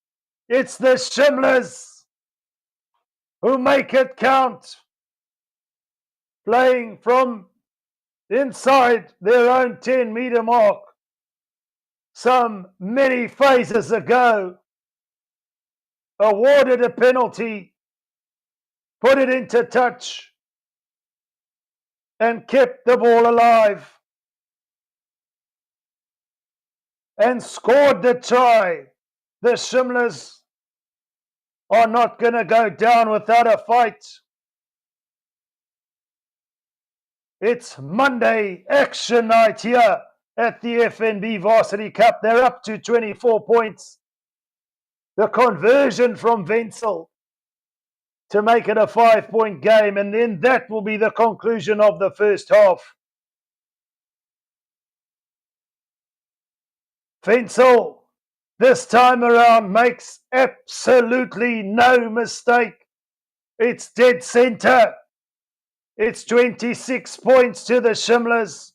It's the Shimlas who make it count. Playing from inside their own 10-metre mark. Some many phases ago. Awarded a penalty. Put it into touch. And kept the ball alive. And scored the try. The Shimlas are not going to go down without a fight. It's Monday action night here at the FNB Varsity Cup. They're up to 24 points. The conversion from Wenzel to make it a 5-point game, and then that will be the conclusion of the first half. Wenzel, this time around, makes absolutely no mistake. It's dead center. It's 26 points to the Shimlas,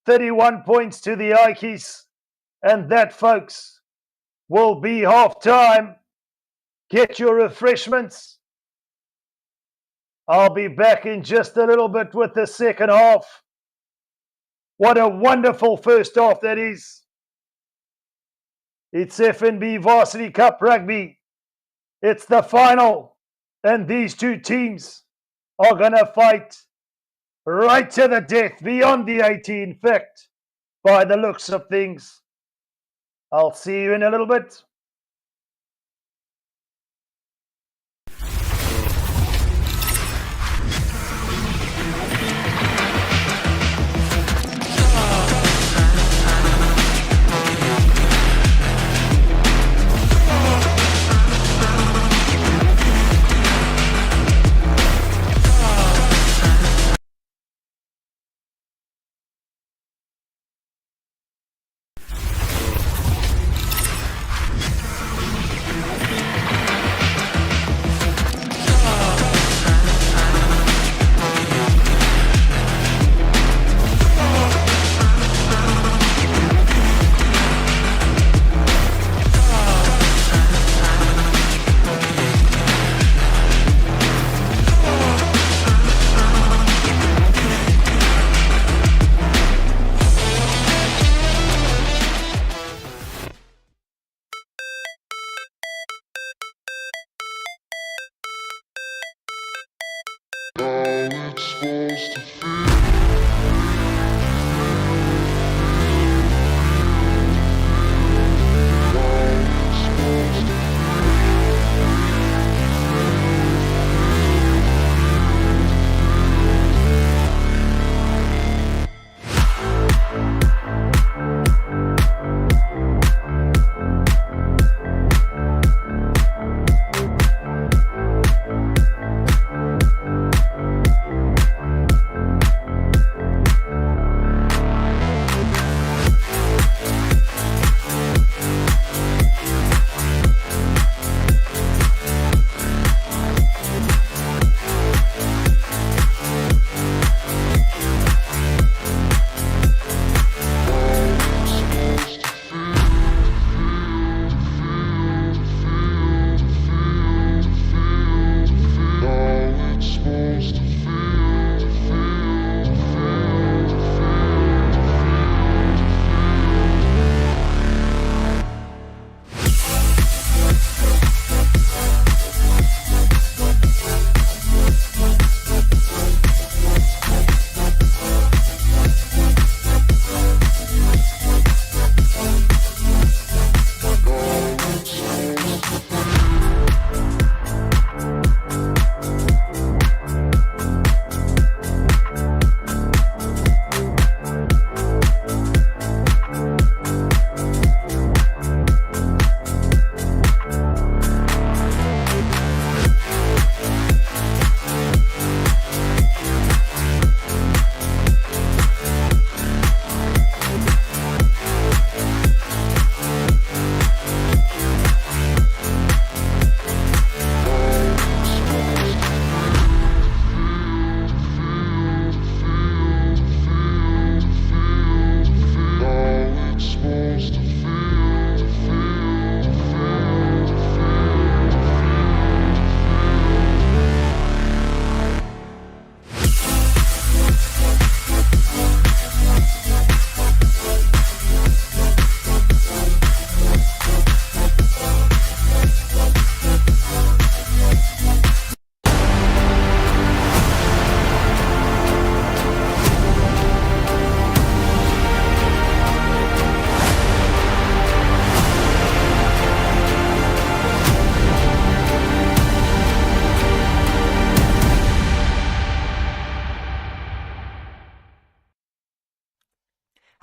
31 points to the Ikeys. And that, folks, will be half time. Get your refreshments. I'll be back in just a little bit with the second half. What a wonderful first half that is. It's FNB Varsity Cup Rugby. It's the final. And these two teams are going to fight right to the death, beyond the 80, in fact. by the looks of things. I'll see you in a little bit.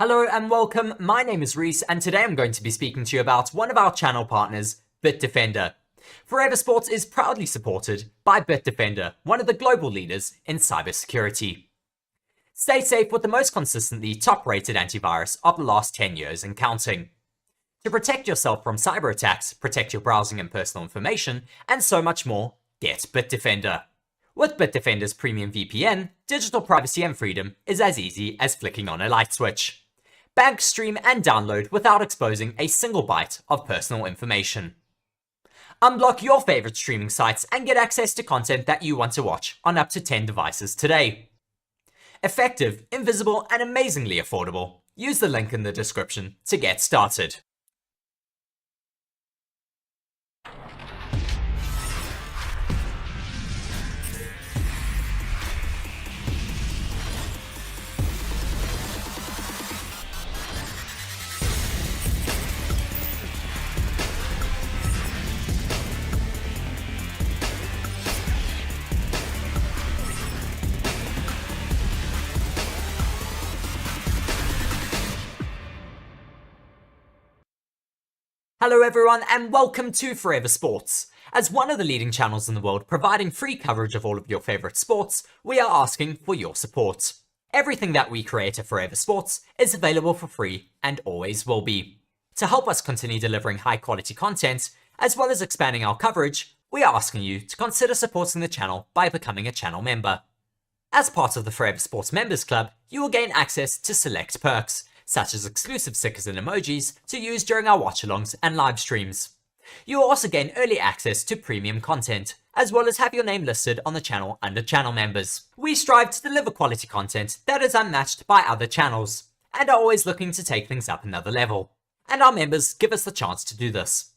Hello and welcome, my name is Reese and today I'm going to be speaking to you about one of our channel partners, BITDEFENDER. Forever Sports is proudly supported by BITDEFENDER, one of the global leaders in cybersecurity. Stay safe with the most consistently top-rated antivirus of the last 10 years and counting. To protect yourself from cyber attacks, protect your browsing and personal information, and so much more, get BITDEFENDER. With BITDEFENDER's premium VPN, digital privacy and freedom is as easy as flicking on a light switch. Bank, stream, and download without exposing a single byte of personal information. Unblock your favorite streaming sites and get access to content that you want to watch on up to 10 devices today. Effective, invisible, and amazingly affordable. Use the link in the description to get started. Hello everyone and welcome to Forever Sports. As one of the leading channels in the world providing free coverage of all of your favourite sports, we are asking for your support. Everything that we create at Forever Sports is available for free and always will be. To help us continue delivering high quality content, as well as expanding our coverage, we are asking you to consider supporting the channel by becoming a channel member. As part of the Forever Sports Members Club, you will gain access to select perks, such as exclusive stickers and emojis to use during our watch-alongs and live streams. You will also gain early access to premium content, as well as have your name listed on the channel under channel members. We strive to deliver quality content that is unmatched by other channels, and are always looking to take things up another level. And our members give us the chance to do this.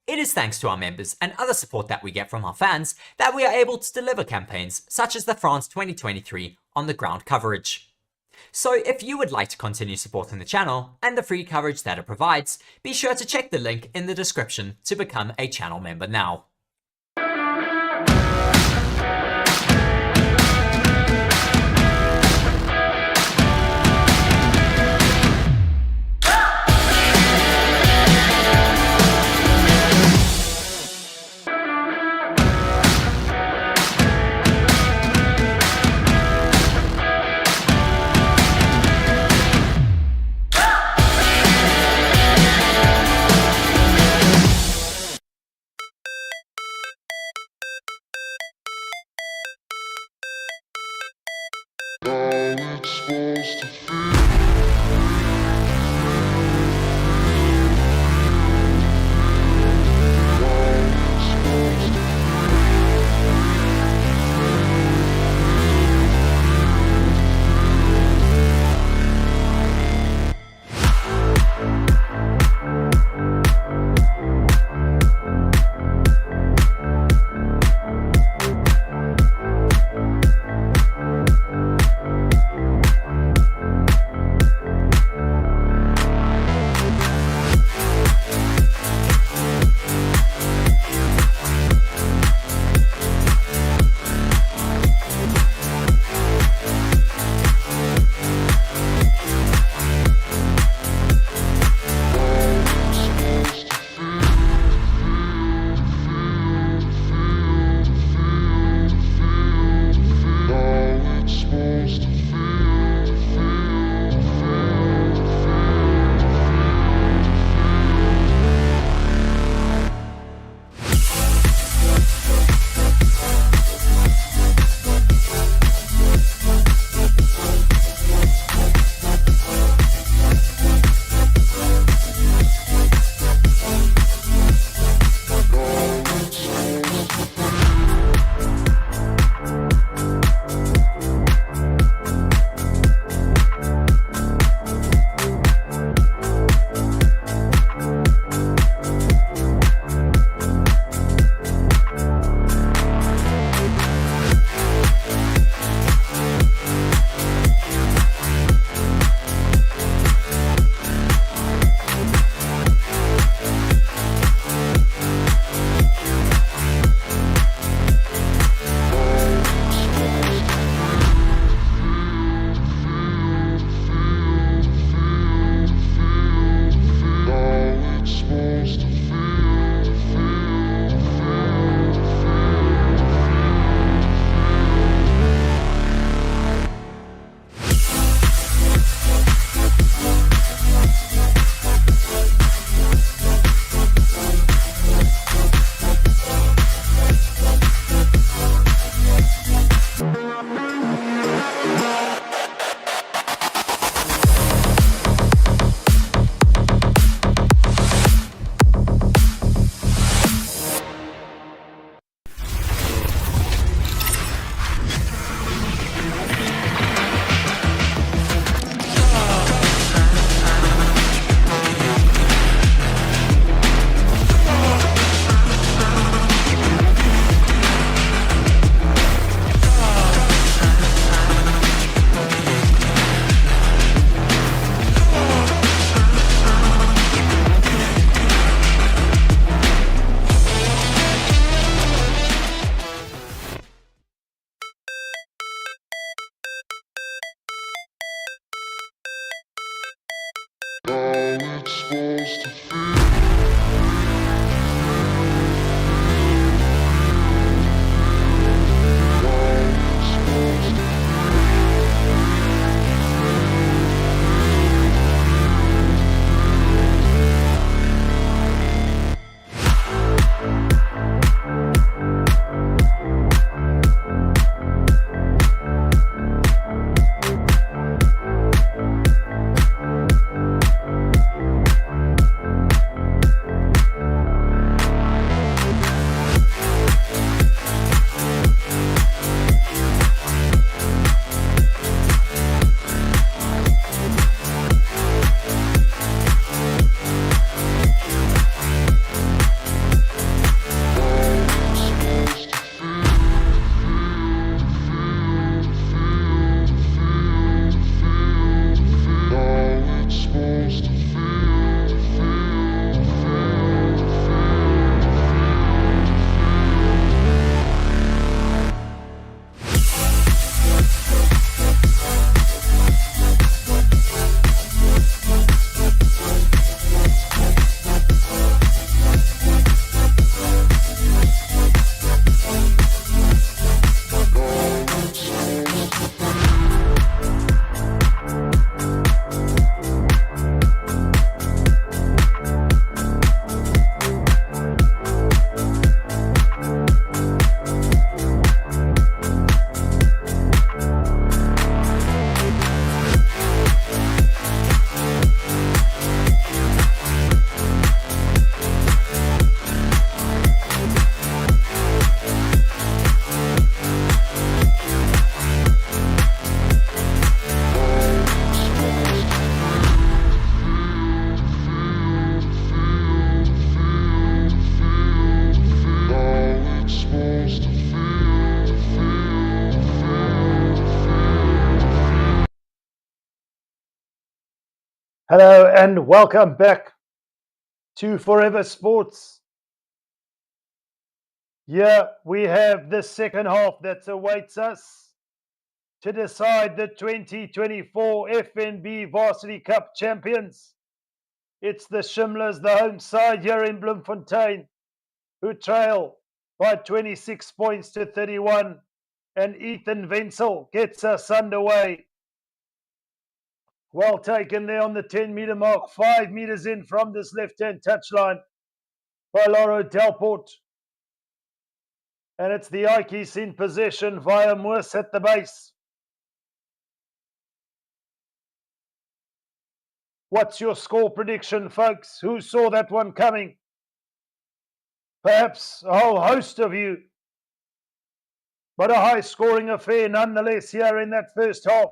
It is thanks to our members and other support that we get from our fans that we are able to deliver campaigns such as the France 2023 on the ground coverage. So if you would like to continue supporting the channel and the free coverage that it provides, be sure to check the link in the description to become a channel member now. How it's supposed to feel. Hello and welcome back to Forever Sports. Here we have the second half that awaits us to decide the 2024 FNB Varsity Cup champions. It's the Shimlas, the home side here in Bloemfontein, who trail by 26 points to 31, and Ethan Wenzel gets us underway. Well taken there on the 10-meter mark, 5 meters in from this left-hand touchline by Lauro Delport. And it's the Ikeys in possession via Moos at the base. What's your score prediction, folks? Who saw that one coming? Perhaps a whole host of you. But a high-scoring affair nonetheless here in that first half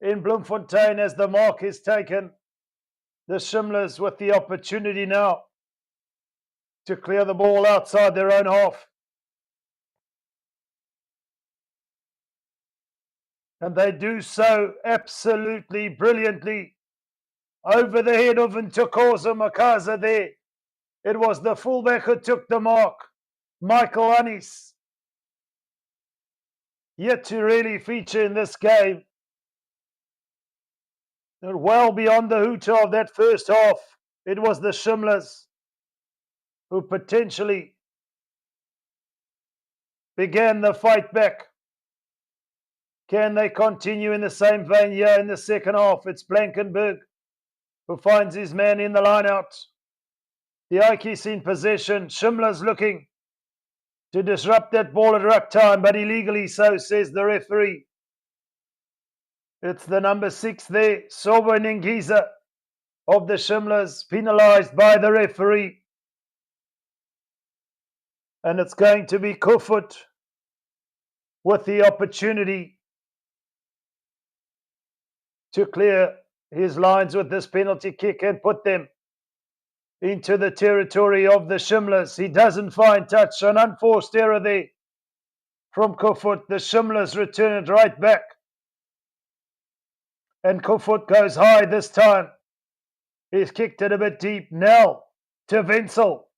in Bloemfontein as the mark is taken. The Shimlas with the opportunity now to clear the ball outside their own half. And they do so absolutely brilliantly. Over the head of Ntokozo Makaza there. It was the fullback who took the mark, Michael Annis. Yet to really feature in this game. And well beyond the hooter of that first half, it was the Shimlas who potentially began the fight back. Can they continue in the same vein here in the second half? It's Blankenberg who finds his man in the line-out. The Ikeys in possession. Shimlas looking to disrupt that ball at ruck time, but illegally so, says the referee. It's the number 6 there, Sobo Ngingiza of the Shimlas, penalized by the referee. And it's going to be Kufut with the opportunity to clear his lines with this penalty kick and put them into the territory of the Shimlas. He doesn't find touch, an unforced error there from Kufut. The Shimlas return it right back. And Kufut goes high this time. He's kicked it a bit deep. Now to Wenzel.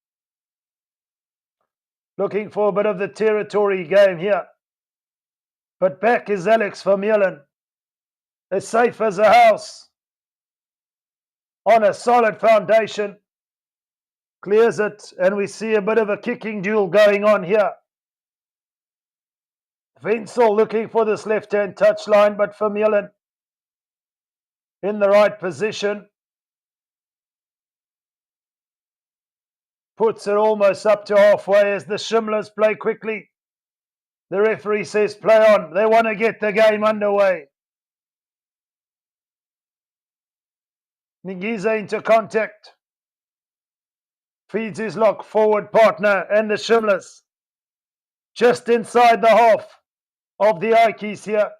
Looking for a bit of the territory game here. But back is Alex Vermeulen. As safe as a house. On a solid foundation. Clears it, and we see a bit of a kicking duel going on here. Wenzel looking for this left-hand touchline, but Vermeulen in the right position. Puts it almost up to halfway as the Shimlas play quickly. The referee says play on. They want to get the game underway. Ngingiza into contact. Feeds his lock forward partner and the Shimlas. Just inside the half of the Ikeys here.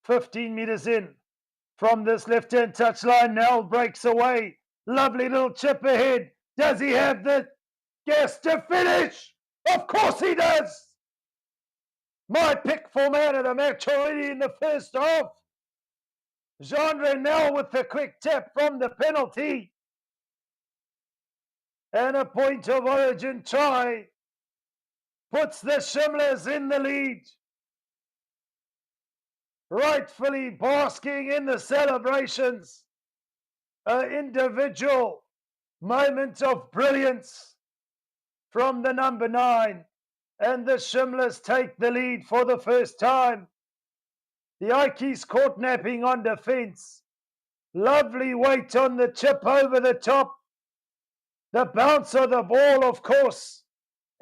15 meters in from this left-hand touchline. Nell breaks away. Lovely little chip ahead. Does he have the gas to finish? Of course he does. My pick for man of the match already in the first half. Jean Nell with the quick tap from the penalty. And a point of origin try puts the Shimlas in the lead. Rightfully basking in the celebrations. An individual moment of brilliance from the number 9. And the Shimlas take the lead for the first time. The Ikeys caught napping on defence. Lovely weight on the chip over the top. The bounce of the ball, of course,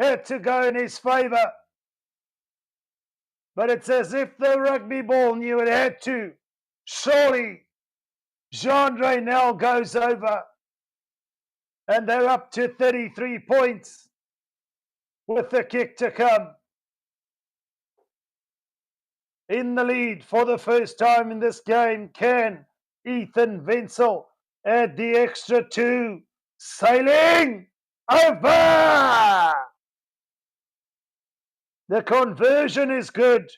had to go in his favour. But it's as if the rugby ball knew it had to. Surely, Jean Nell goes over. And they're up to 33 points with the kick to come. In the lead for the first time in this game, can Ethan Wenzel add the extra 2? Sailing over! The conversion is good.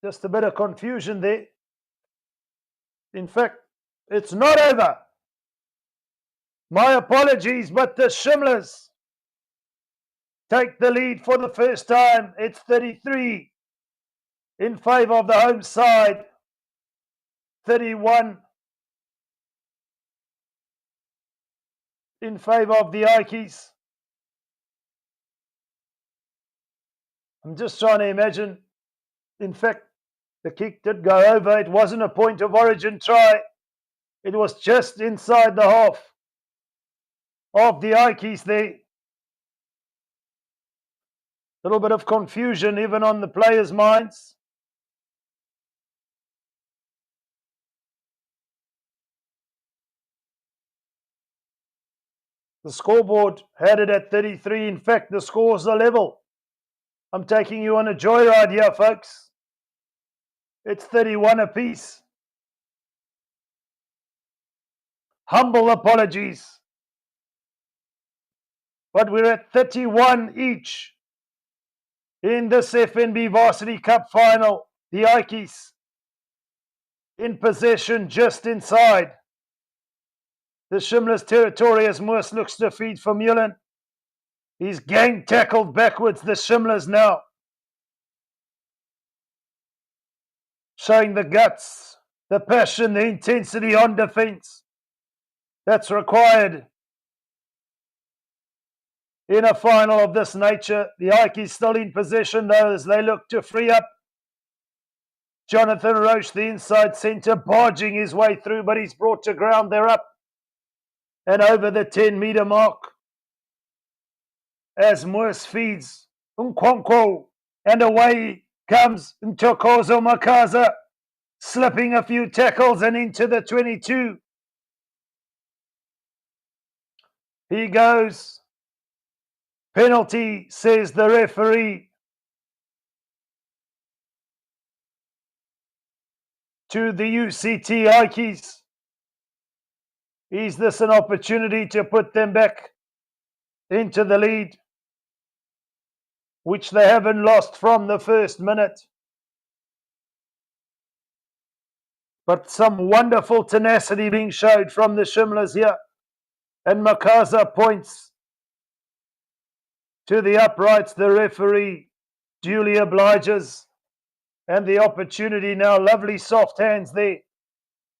Just a bit of confusion there. In fact, it's not over. My apologies, but the Shimlas take the lead for the first time. It's 33 in favour of the home side, 31 in favour of the Ikeys. I'm just trying to imagine. In fact, the kick did go over. It wasn't a point of origin try. It was just inside the half of the Ikeys there. A little bit of confusion even on the players' minds. The scoreboard had it at 33. In fact, the scores are level. I'm taking you on a joyride here, folks. It's 31 apiece. Humble apologies. But we're at 31 each in this FNB Varsity Cup final. The Ikeys in possession just inside the Shimlas territory as Moose looks to feed for Mullen. He's gang tackled backwards, the Shimlas now. Showing the guts, the passion, the intensity on defence that's required in a final of this nature. The Ikeys still in possession though as they look to free up. Jonathan Roche, the inside centre, barging his way through, but he's brought to ground. They're up and over the 10-metre mark as Moose feeds Nkwonkwo, and away comes Ntokozo Makaza, slipping a few tackles and into the 22. He goes. Penalty, says the referee. To the UCT Ikeys. Is this an opportunity to put them back into the lead, which they haven't lost from the first minute? But some wonderful tenacity being showed from the Shimlas here. And Makaza points to the uprights. The referee duly obliges. And the opportunity now, lovely soft hands there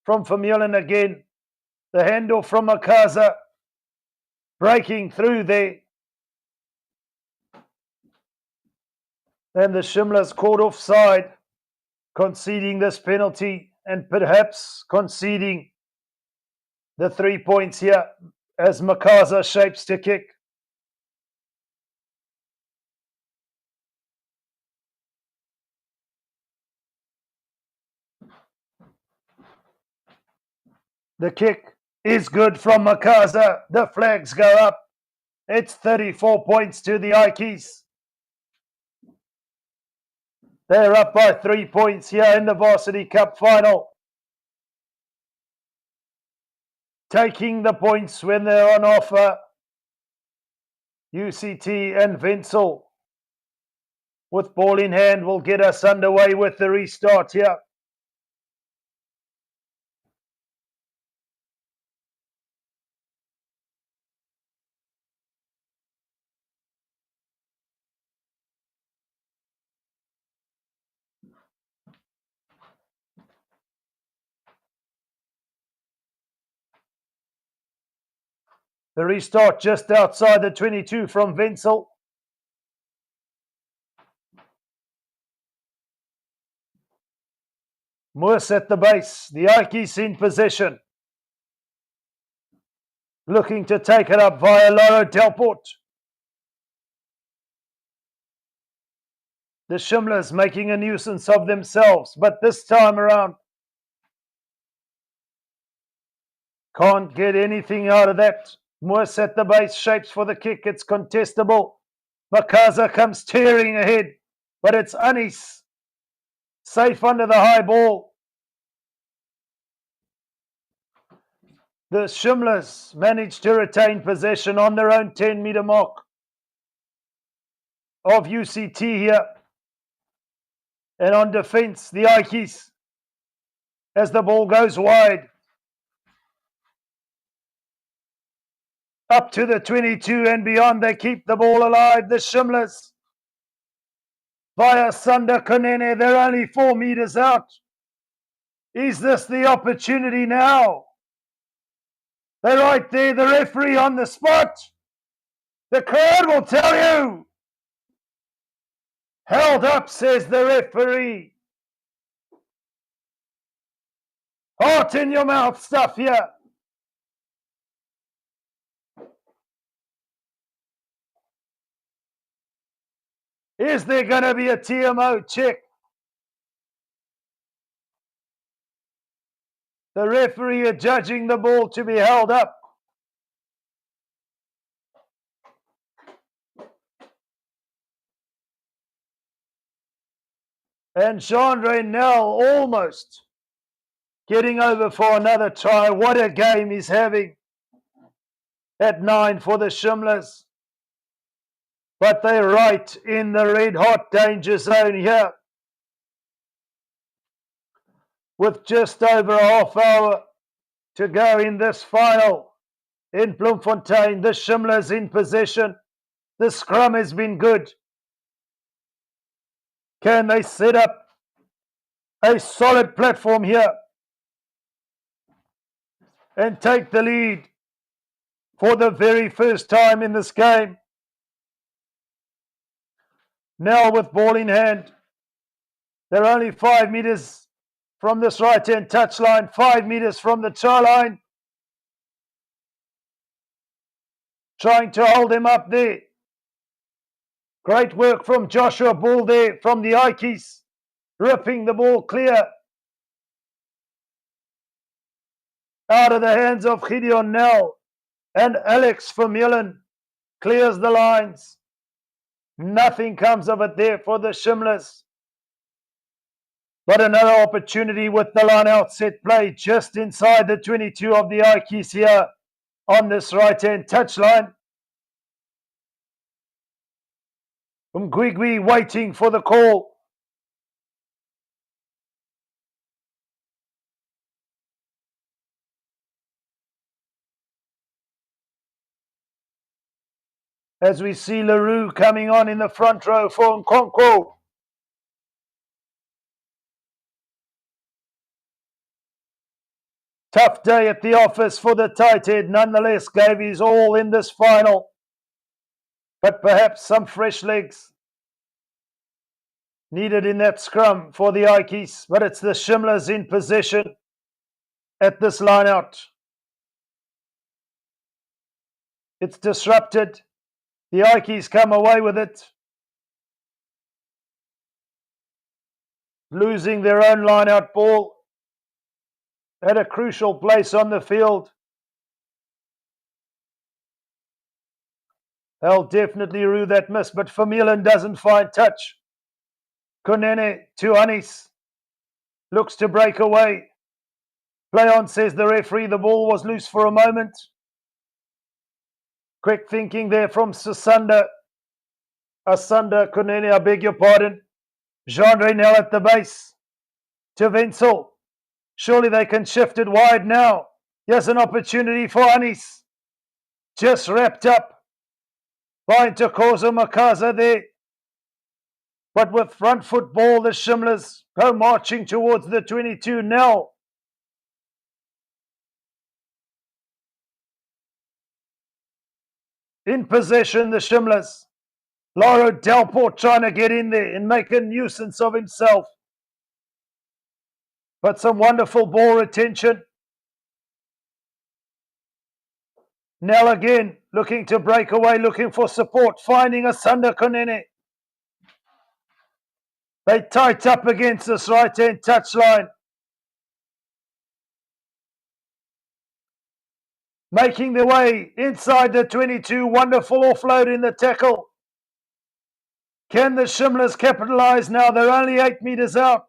from Vermeulen again. The handle from Makaza breaking through there. And the Shimlas caught offside, conceding this penalty and perhaps conceding the 3 points here as Makaza shapes to kick. The kick is good from Makaza. The flags go up. It's 34 points to the Ikeys. They're up by 3 points here in the Varsity Cup final. Taking the points when they're on offer. UCT and Wenzel with ball in hand will get us underway with the restart here. The restart just outside the 22 from Wenzel. Moose at the base. The Ikeys in possession. Looking to take it up via Loro Delport. The Shimlas making a nuisance of themselves, but this time around can't get anything out of that. Moose at the base, shapes for the kick. It's contestable. Makaza comes tearing ahead, but it's Anis. Safe under the high ball. The Shimlas managed to retain possession on their own 10-metre mark of UCT here. And on defense, the Ikeys, as the ball goes wide, up to the 22 and beyond, they keep the ball alive. The Shimlas, via Sunda Konene, they're only 4 meters out. Is this the opportunity now? They're right there, the referee on the spot. The crowd will tell you. Held up, says the referee. Heart in your mouth stuff here. Is there going to be a TMO check? The referee adjudging the ball to be held up. And Jean-Ray Nel almost getting over for another try. What a game he's having at 9 for the Shimlas. But they're right in the red-hot danger zone here. With just over a half hour to go in this final in Bloemfontein, the Shimlas in possession. The scrum has been good. Can they set up a solid platform here and take the lead for the very first time in this game? Now with ball in hand, they're only 5 meters from this right-hand touchline, 5 meters from the try line. Trying to hold him up there. Great work from Joshua Bull there from the Ikeys, ripping the ball clear out of the hands of Gideon Nel, and Alex Vermeulen clears the lines. Nothing comes of it there for the Shimlas. But another opportunity with the line out set play just inside the 22 of the Ikeys here on this right-hand touchline. Mgwigwi waiting for the call. As we see LaRue coming on in the front row for Nkonkwo. Tough day at the office for the tight head, nonetheless gave his all in this final. But perhaps some fresh legs needed in that scrum for the Ikeys. But it's the Shimlas in possession at this line out. It's disrupted. The Ikeys come away with it. Losing their own line out ball at a crucial place on the field. They'll definitely rue that miss, but Vermeulen doesn't find touch. Konene to Anis. Looks to break away. Play on, says the referee. The ball was loose for a moment. Quick thinking there from Asunda Konene, I beg your pardon. Jean-Ray Nel at the base. To Wenzel. Surely they can shift it wide now. Here's an opportunity for Anis. Just wrapped up by Ntokozo Makaza there. But with front foot ball, the Shimlas go marching towards the 22 now. In possession, the Shimlas. Lauro Delport trying to get in there and make a nuisance of himself. But some wonderful ball retention. Nel again, looking to break away, looking for support, finding Asunda Konene. They tight up against this right-hand touchline. Making their way inside the 22. Wonderful offload in the tackle. Can the Shimlas capitalize now? They're only 8 meters out.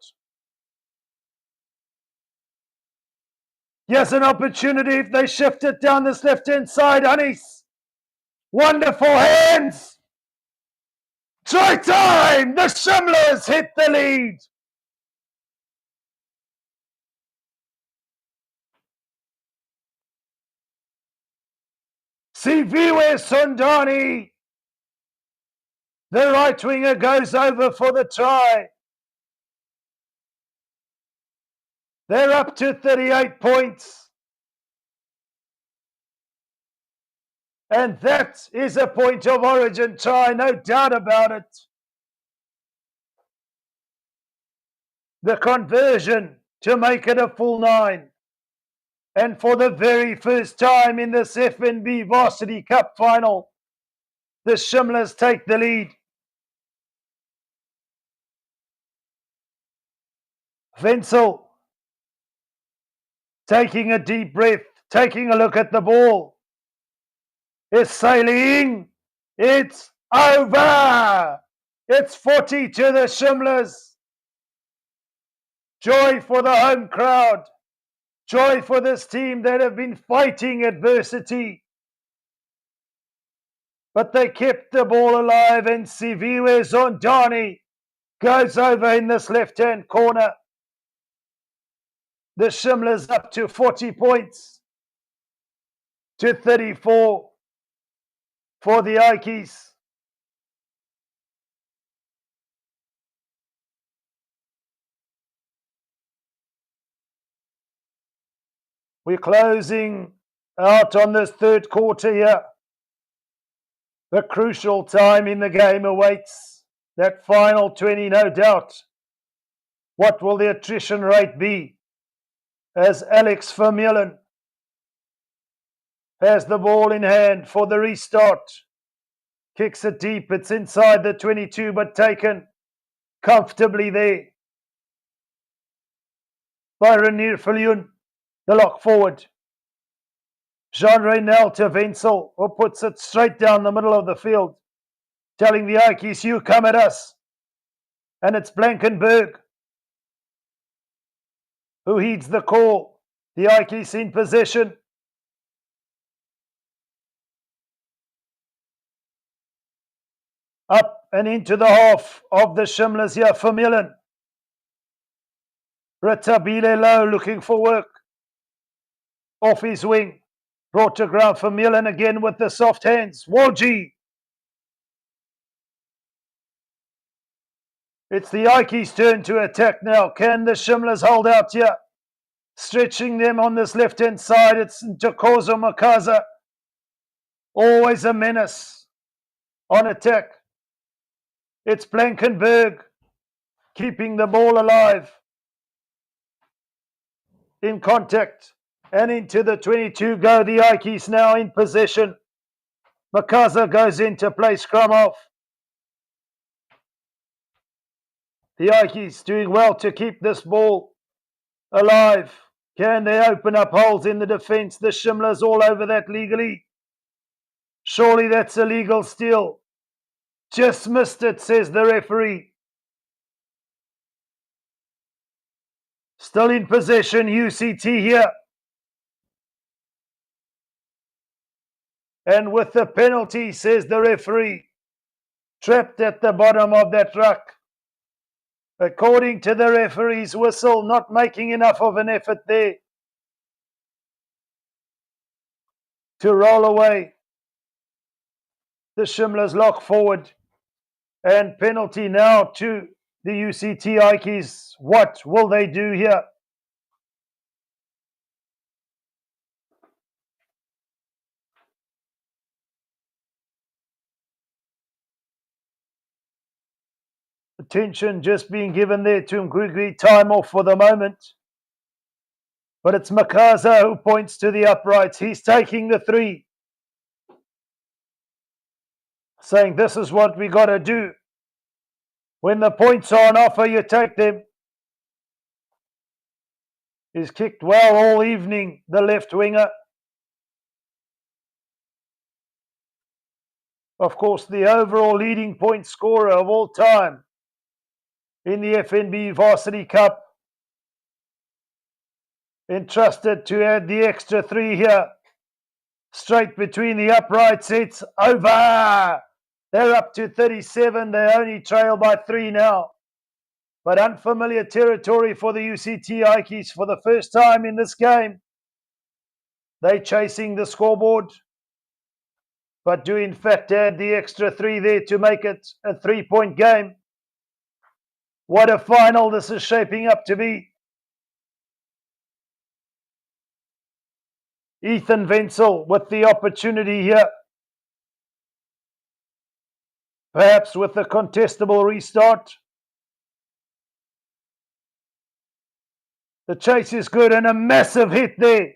Yes, an opportunity if they shift it down this left-hand side. Anis. Wonderful hands. Try time! The Shimlas hit the lead. Siviwe Sundani, the right winger, goes over for the try. They're up to 38 points. And that is a point of origin try, no doubt about it. The conversion to make it a full 9. And for the very first time in this FNB Varsity Cup final, the Shimlas take the lead. Wenzel taking a deep breath, taking a look at the ball. Is sailing. It's over. It's 40 to the Shimlas. Joy for the home crowd. Joy for this team that have been fighting adversity. But they kept the ball alive, and Siviwe Zondani goes over in this left-hand corner. The Shimlas up to 40 points to 34 for the Ikeys. We're closing out on this third quarter here. The crucial time in the game awaits. That final 20, no doubt. What will the attrition rate be? As Alex Vermeulen has the ball in hand for the restart. Kicks it deep. It's inside the 22, but taken comfortably there by Renier Viljoen, the lock forward. Jean Reynel to Wenzel, who puts it straight down the middle of the field, telling the Ikeys, you come at us. And it's Blankenberg who heeds the call. The Ikeys in possession. Up and into the half of the Shimlas here. Vermeulen. Ratabile low, looking for work. Off his wing. Brought to ground. Vermeulen again with the soft hands. Walji. It's the Ikeys' turn to attack now. Can the Shimlas hold out here? Stretching them on this left-hand side. It's Ntokozo Makaza. Always a menace on attack. It's Blankenberg keeping the ball alive. In contact. And into the 22 go the Ikeys now in possession. Makaza goes in to play scrum off. The Ikeys doing well to keep this ball alive. Can they open up holes in the defence? The Shimlas all over that legally. Surely that's illegal still. Just missed it, says the referee. Still in possession, UCT here. And with the penalty, says the referee. Trapped at the bottom of that ruck. According to the referee's whistle, not making enough of an effort there to roll away. The Shimlas lock forward. And penalty now to the UCT Ikeys. What will they do here? Attention just being given there to Ngwigwi. Time off for the moment. But it's Makaza who points to the uprights. He's taking the 3. Saying this is what we got to do. When the points are on offer, you take them. He's kicked well all evening, the left winger. Of course, the overall leading point scorer of all time in the FNB Varsity Cup. Entrusted to add the extra 3 here. Straight between the uprights. It's over. They're up to 37. They only trail by 3 now. But unfamiliar territory for the UCT Ikeys for the first time in this game. They're chasing the scoreboard. but do in fact add the extra 3 there to make it a 3-point game. What a final this is shaping up to be. Ethan Wenzel with the opportunity here. Perhaps with a contestable restart. The chase is good and a massive hit there.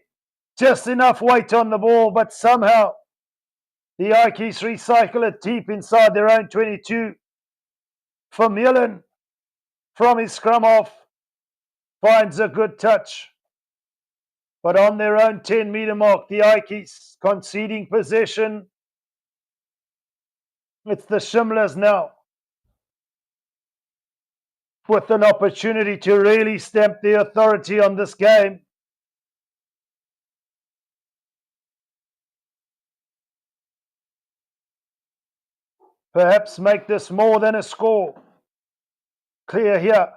Just enough weight on the ball, but somehow the Ikeys recycle it deep inside their own 22. Vermeulen from his scrum off finds a good touch. But on their own 10-meter mark, the Ikeys conceding possession. It's the Shimlas now with an opportunity to really stamp the authority on this game. Perhaps make this more than a score. Clear here.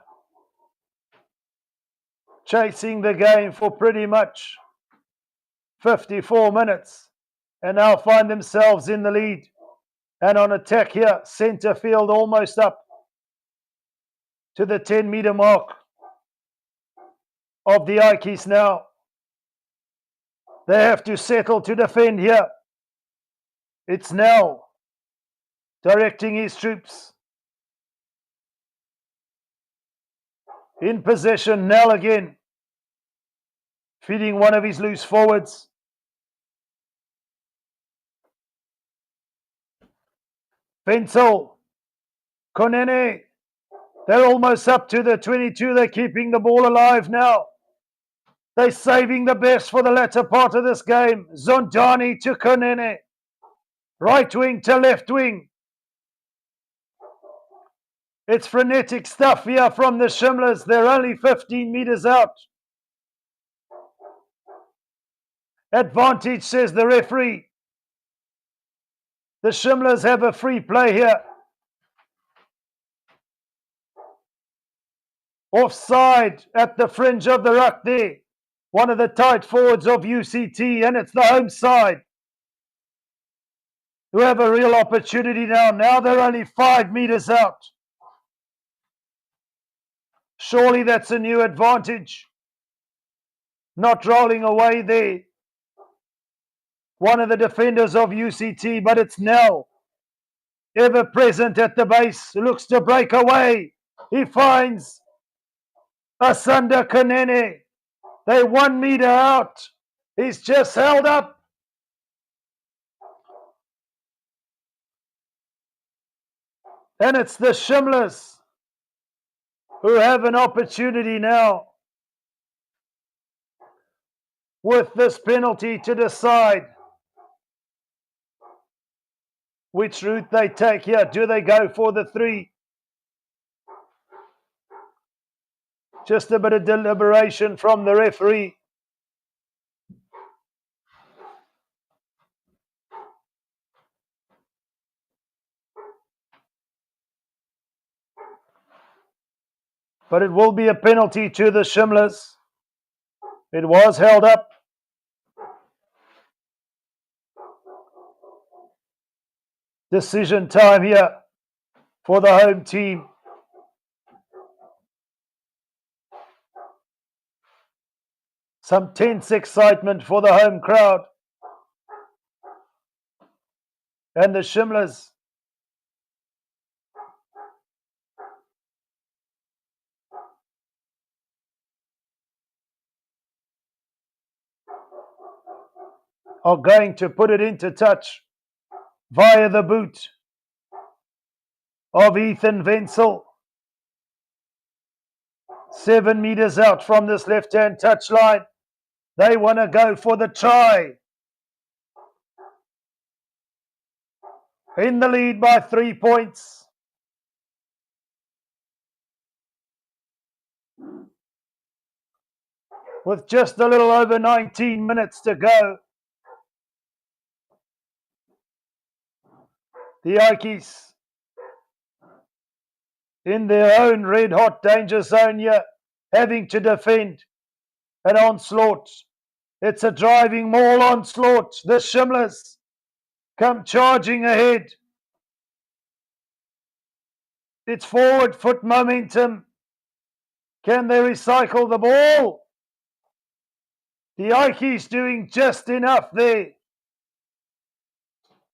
Chasing the game for pretty much 54 minutes and now find themselves in the lead. And on attack here, centre field almost up to the 10-meter mark of the Ikeys now. They have to settle to defend here. It's Nell directing his troops. In possession, Nell again. Feeding one of his loose forwards. Wenzel, Konene, they're almost up to the 22. They're keeping the ball alive now. They're saving the best for the latter part of this game. Zondani to Konene. Right wing to left wing. It's frenetic stuff here from the Shimlas. They're only 15 meters out. Advantage, says the referee. The Shimlas have a free play here. Offside at the fringe of the ruck there. One of the tight forwards of UCT, and it's the home side who have a real opportunity now. Now they're only 5 meters out. Surely that's a new advantage. Not rolling away there. One of the defenders of UCT, but it's Nell. Ever present at the base, looks to break away. He finds Asanda Kanene. They're 1 meter out. He's just held up. And it's the Shimlas who have an opportunity now with this penalty to decide which route they take here. Do they go for the 3? Just a bit of deliberation from the referee. But it will be a penalty to the Shimlas. It was held up. Decision time here for the home team. Some tense excitement for the home crowd. And the Shimlas are going to put it into touch via the boot of Ethan Wenzel. 7 meters out from this left-hand touchline. They want to go for the try. In the lead by 3 points. With just a little over 19 minutes to go. The Ikeys in their own red-hot danger zone here, having to defend an onslaught. It's a driving maul onslaught. The Shimlas come charging ahead. It's forward foot momentum. Can they recycle the ball? The Ikeys doing just enough there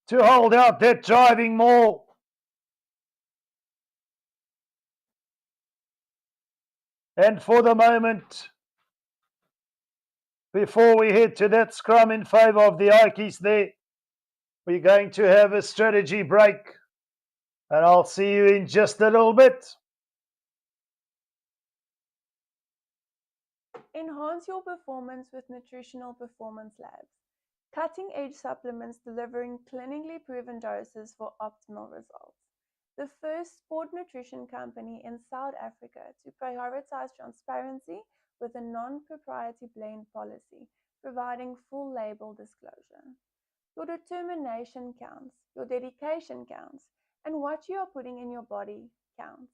to hold out that driving maul. And for the moment, before we head to that scrum in favour of the Ikeys there, we're going to have a strategy break. And I'll see you in just a little bit. Enhance your performance with Nutritional Performance Labs. Cutting-edge supplements delivering clinically proven doses for optimal results. The first sport nutrition company in South Africa to prioritize transparency with a non-proprietary blend policy, providing full label disclosure. Your determination counts, your dedication counts, and what you are putting in your body counts.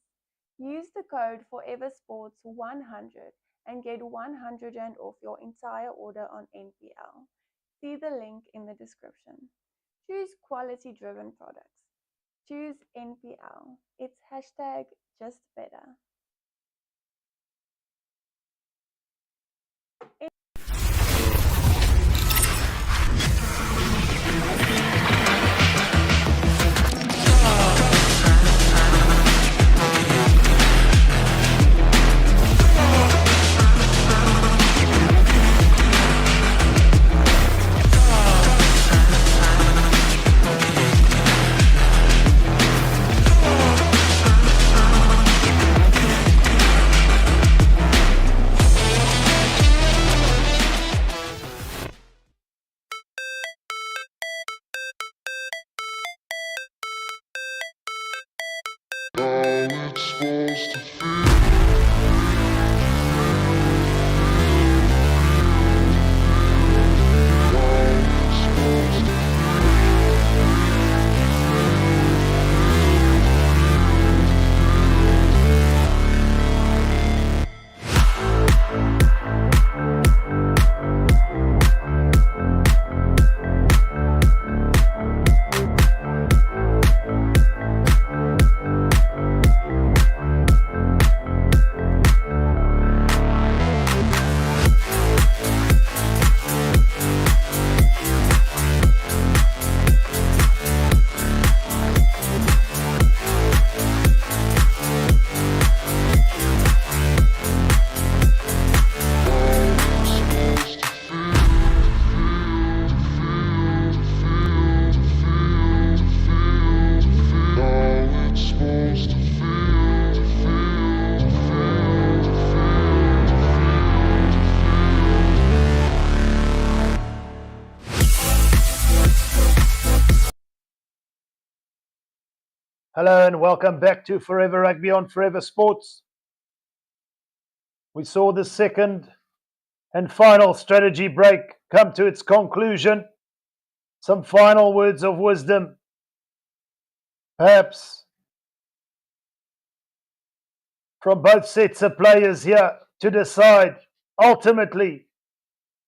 Use the code FOREVERSPORTS100 and get 100 Rand off your entire order on NPL. See the link in the description. Choose quality-driven products. Choose NPL. It's #JustBetter. Hello and welcome back to Forever Rugby on Forever Sports. We saw the second and final strategy break come to its conclusion. Some final words of wisdom, perhaps from both sets of players here to decide ultimately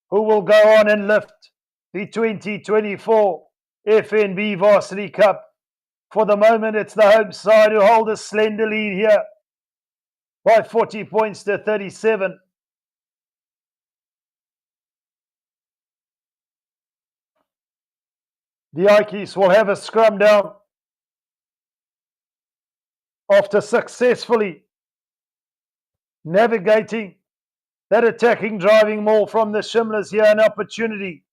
who will go on and lift the 2024 FNB Varsity Cup. For the moment, it's the home side who hold a slender lead here by 40 points to 37. The Ikeys will have a scrum down after successfully navigating that attacking driving maul from the Shimlas here, an opportunity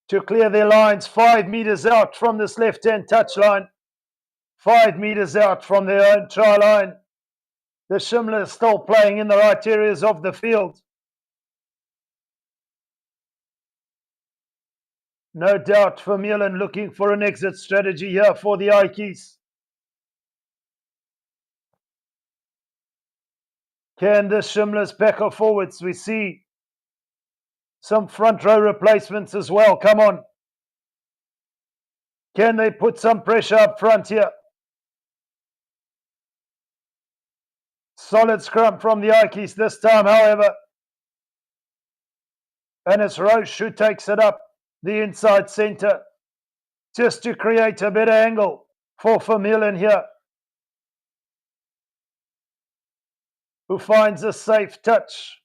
to clear their lines 5 meters out from this left-hand touchline, 5 meters out from their own try line. The Shimlas still playing in the right areas of the field. No doubt Vermeulen looking for an exit strategy here for the Ikeys. Can the Shimlas back or forwards? We see some front row replacements as well. Come on. Can they put some pressure up front here? Solid scrum from the Ikeys this time, however. And it's Roche who takes it up the inside centre just to create a better angle for Vermeulen here, who finds a safe touch.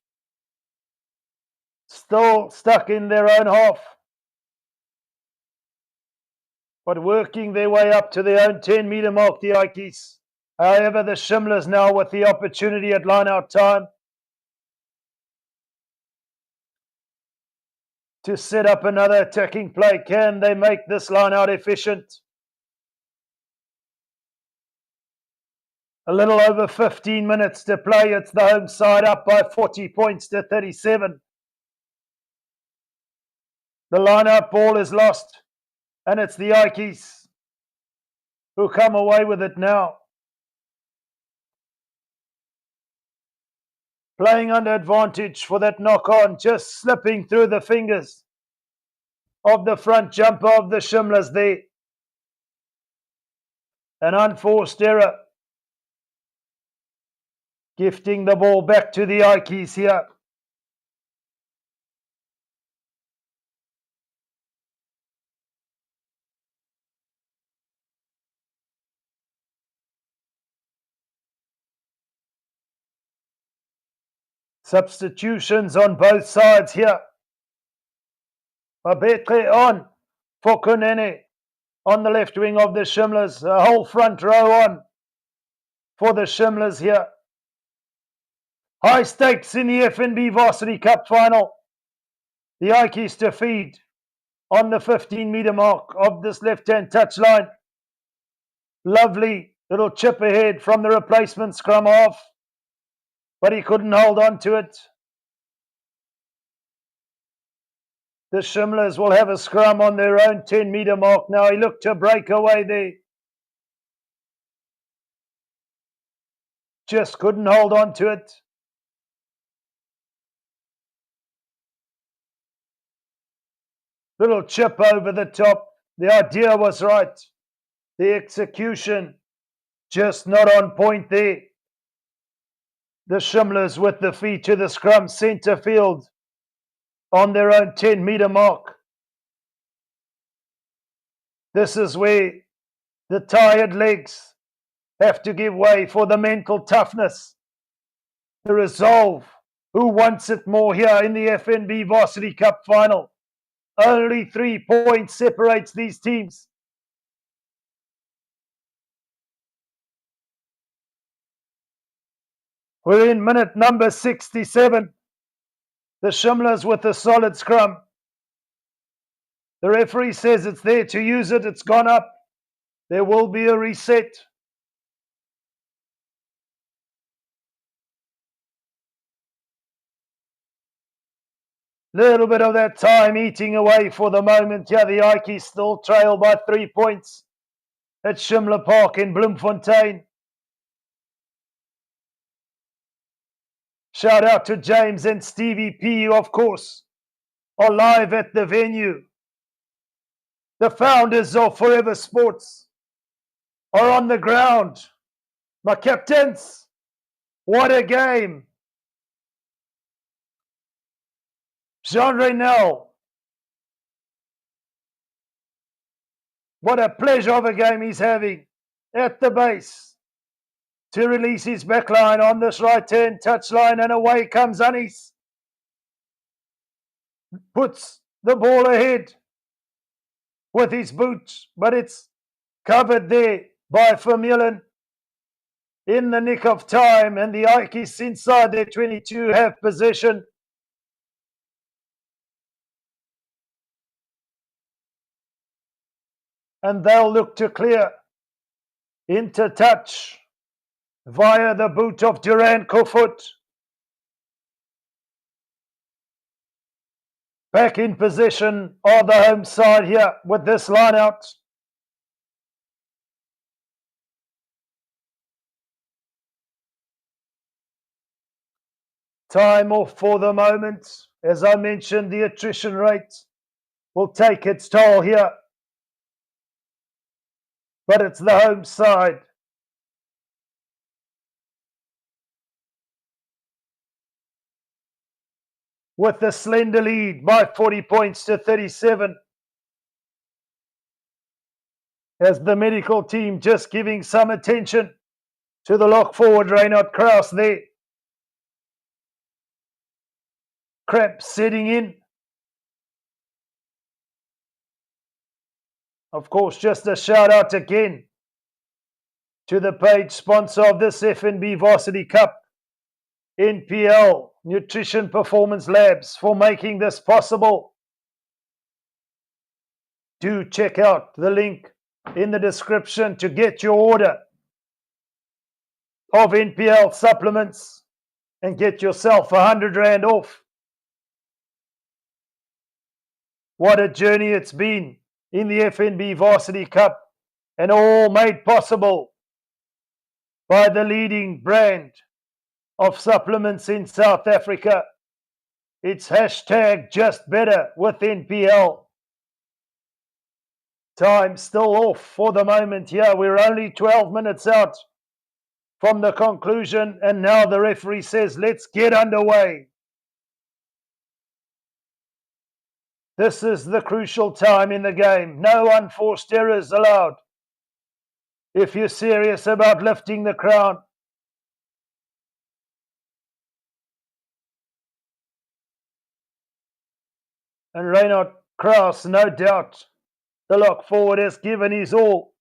Still stuck in their own half, but working their way up to their own 10-metre mark, the Ikeys. However, the Shimlas now with the opportunity at line-out time to set up another attacking play. Can they make this line-out efficient? A little over 15 minutes to play. It's the home side up by 40 points to 37. The line-out ball is lost, and it's the Ikeys who come away with it now. Playing under advantage for that knock-on, just slipping through the fingers of the front jumper of the Shimlas there. An unforced error. Gifting the ball back to the Ikeys here. Substitutions on both sides here. Babetre on for Kunene on the left wing of the Shimlas. A whole front row on for the Shimlas here. High stakes in the FNB Varsity Cup final. The Ikeys to feed on the 15-metre mark of this left-hand touchline. Lovely little chip ahead from the replacement scrum half, but he couldn't hold on to it. The Shimlas will have a scrum on their own 10-metre mark now. He looked to break away there. Just couldn't hold on to it. Little chip over the top. The idea was right. The execution just not on point there. The Shimlas with the feet to the scrum, centre field on their own 10-metre mark. This is where the tired legs have to give way for the mental toughness, the resolve. Who wants it more here in the FNB Varsity Cup final? Only 3 points separates these teams. We're in minute number 67. The Shimlas with a solid scrum. The referee says it's there to use it. It's gone up. There will be a reset. Little bit of that time eating away for the moment. Yeah, the Ikeys still trail by 3 points at Shimla Park in Bloemfontein. Shout out to James and Stevie P, who, of course, are live at the venue. The founders of Forever Sports are on the ground. My captains, what a game. Jean Reynel, what a pleasure of a game he's having at the base to release his backline on this right-hand touchline, and away comes Anis. Puts the ball ahead with his boot, but it's covered there by Vermeulen in the nick of time, and the Ikeys inside their 22 have possession. And they'll look to clear into touch via the boot of Duran Kofut. Back in possession of the home side here with this line out. Time off for the moment. As I mentioned, the attrition rate will take its toll here. But it's the home side with the slender lead by 40 points to 37. As the medical team just giving some attention to the lock forward, Reinhard Kraus there. Cramp setting in. Of course, just a shout out again to the page sponsor of this FNB Varsity Cup, NPL Nutrition Performance Labs, for making this possible. Do check out the link in the description to get your order of NPL supplements and get yourself 100 Rand off. What a journey it's been in the FNB Varsity Cup, and all made possible by the leading brand of supplements in South Africa. It's hashtag just better with NPL. Time still off for the moment here. We're only 12 minutes out from the conclusion, and now the referee says, let's get underway. This is the crucial time in the game. No unforced errors allowed. If you're serious about lifting the crown, and Reinhard Kraus, no doubt, the lock forward has given his all.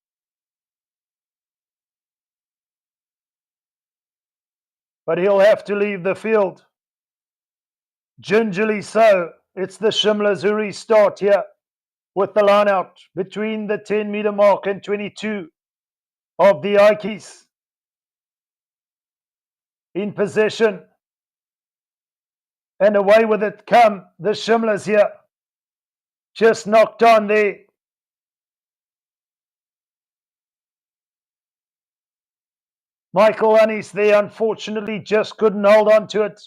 But he'll have to leave the field. Gingerly so. It's the Shimlas who restart here with the line out between the 10-meter mark and 22 of the Ikeys. In possession. And away with it come the Shimlas here. Just knocked on there. Michael Annis there, unfortunately, just couldn't hold on to it.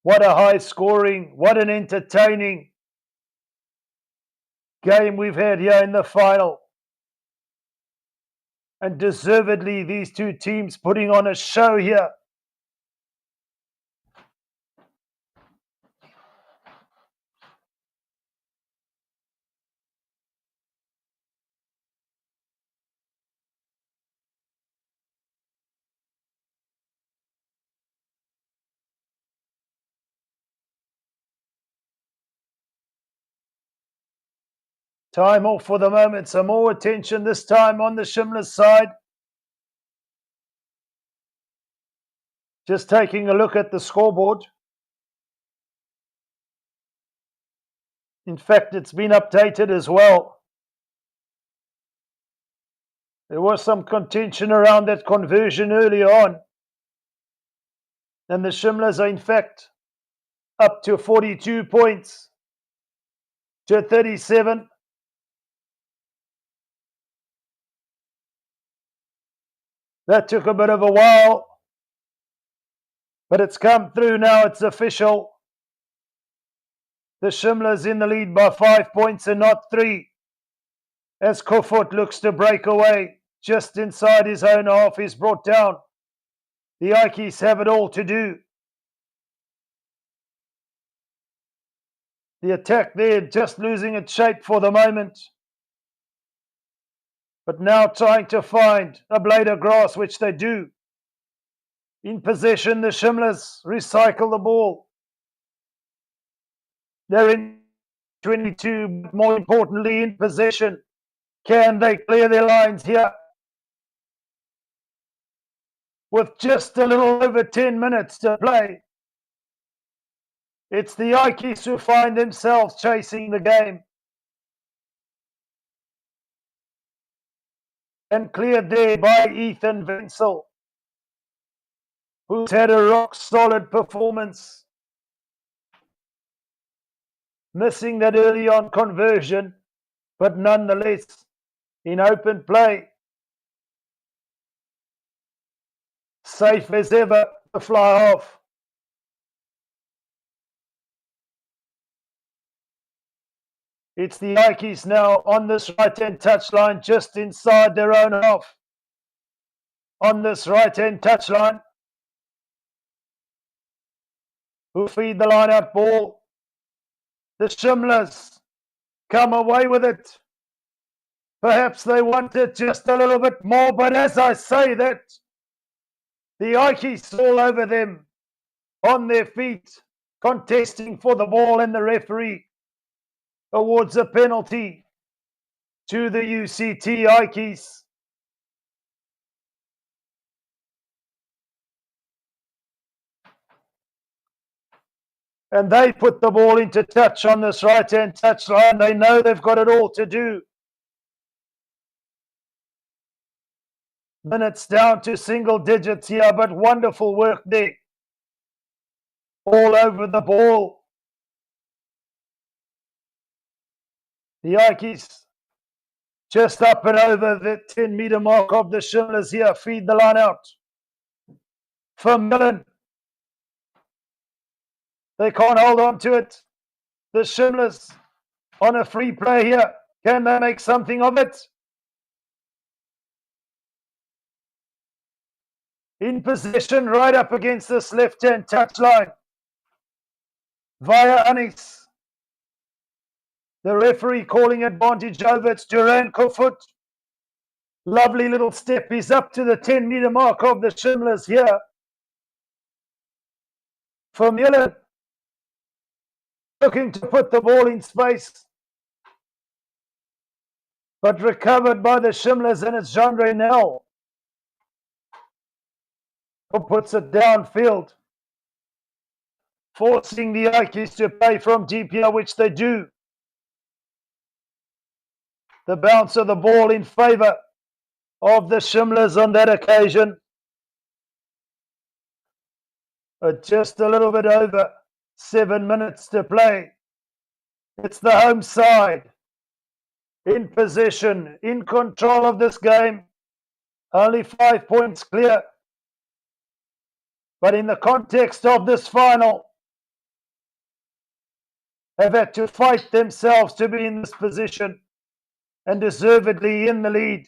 What a high scoring, what an entertaining game we've had here in the final. And deservedly, these two teams putting on a show here. Time off for the moment. Some more attention this time on the Shimlas side. Just taking a look at the scoreboard. In fact, it's been updated as well. There was some contention around that conversion early on. And the Shimlas are in fact up to 42 points to 37. That took a bit of a while, but it's come through now. It's official. The Shimlas in the lead by 5 points and not 3. As Kofut looks to break away just inside his own half, he's brought down. The Ikeys have it all to do. The attack there just losing its shape for the moment. But now trying to find a blade of grass, which they do. In possession, the Shimlas recycle the ball. They're in 22, but more importantly, in possession. Can they clear their lines here? With just a little over 10 minutes to play. It's the Ikeys who find themselves chasing the game. And cleared there by Ethan Wenzel, who's had a rock-solid performance. Missing that early on conversion, but nonetheless in open play. Safe as ever to fly off. It's the Ikeys now on this right-hand touchline just inside their own half. on this right-hand touchline, who feed the line-out ball. The Shimlas come away with it. Perhaps they wanted just a little bit more, but as I say that, the Ikeys all over them, on their feet, contesting for the ball, and the referee awards a penalty to the UCT Ikeys. And they put the ball into touch on this right-hand touchline. They know they've got it all to do. Minutes down to single digits here, but wonderful work there. All over the ball. The Ikeys just up and over the 10-meter mark of the Shimlas here. Feed the line out. For Millen. They can't hold on to it. The Shimlas on a free play here. Can they make something of it? In possession, right up against this left-hand touchline. Via Anis. The referee calling advantage over. It's Duran Kofut. Lovely little step. He's up to the 10-meter mark of the Shimlas here. For Millen. Looking to put the ball in space. But recovered by the Shimlas, and it's Jean Reynel who puts it downfield. Forcing the Ikeys to play from deep here, which they do. The bounce of the ball in favour of the Shimlas on that occasion. Just a little bit over 7 minutes to play. It's the home side in possession, in control of this game. Only 5 points clear. But in the context of this final, have had to fight themselves to be in this position, and deservedly in the lead.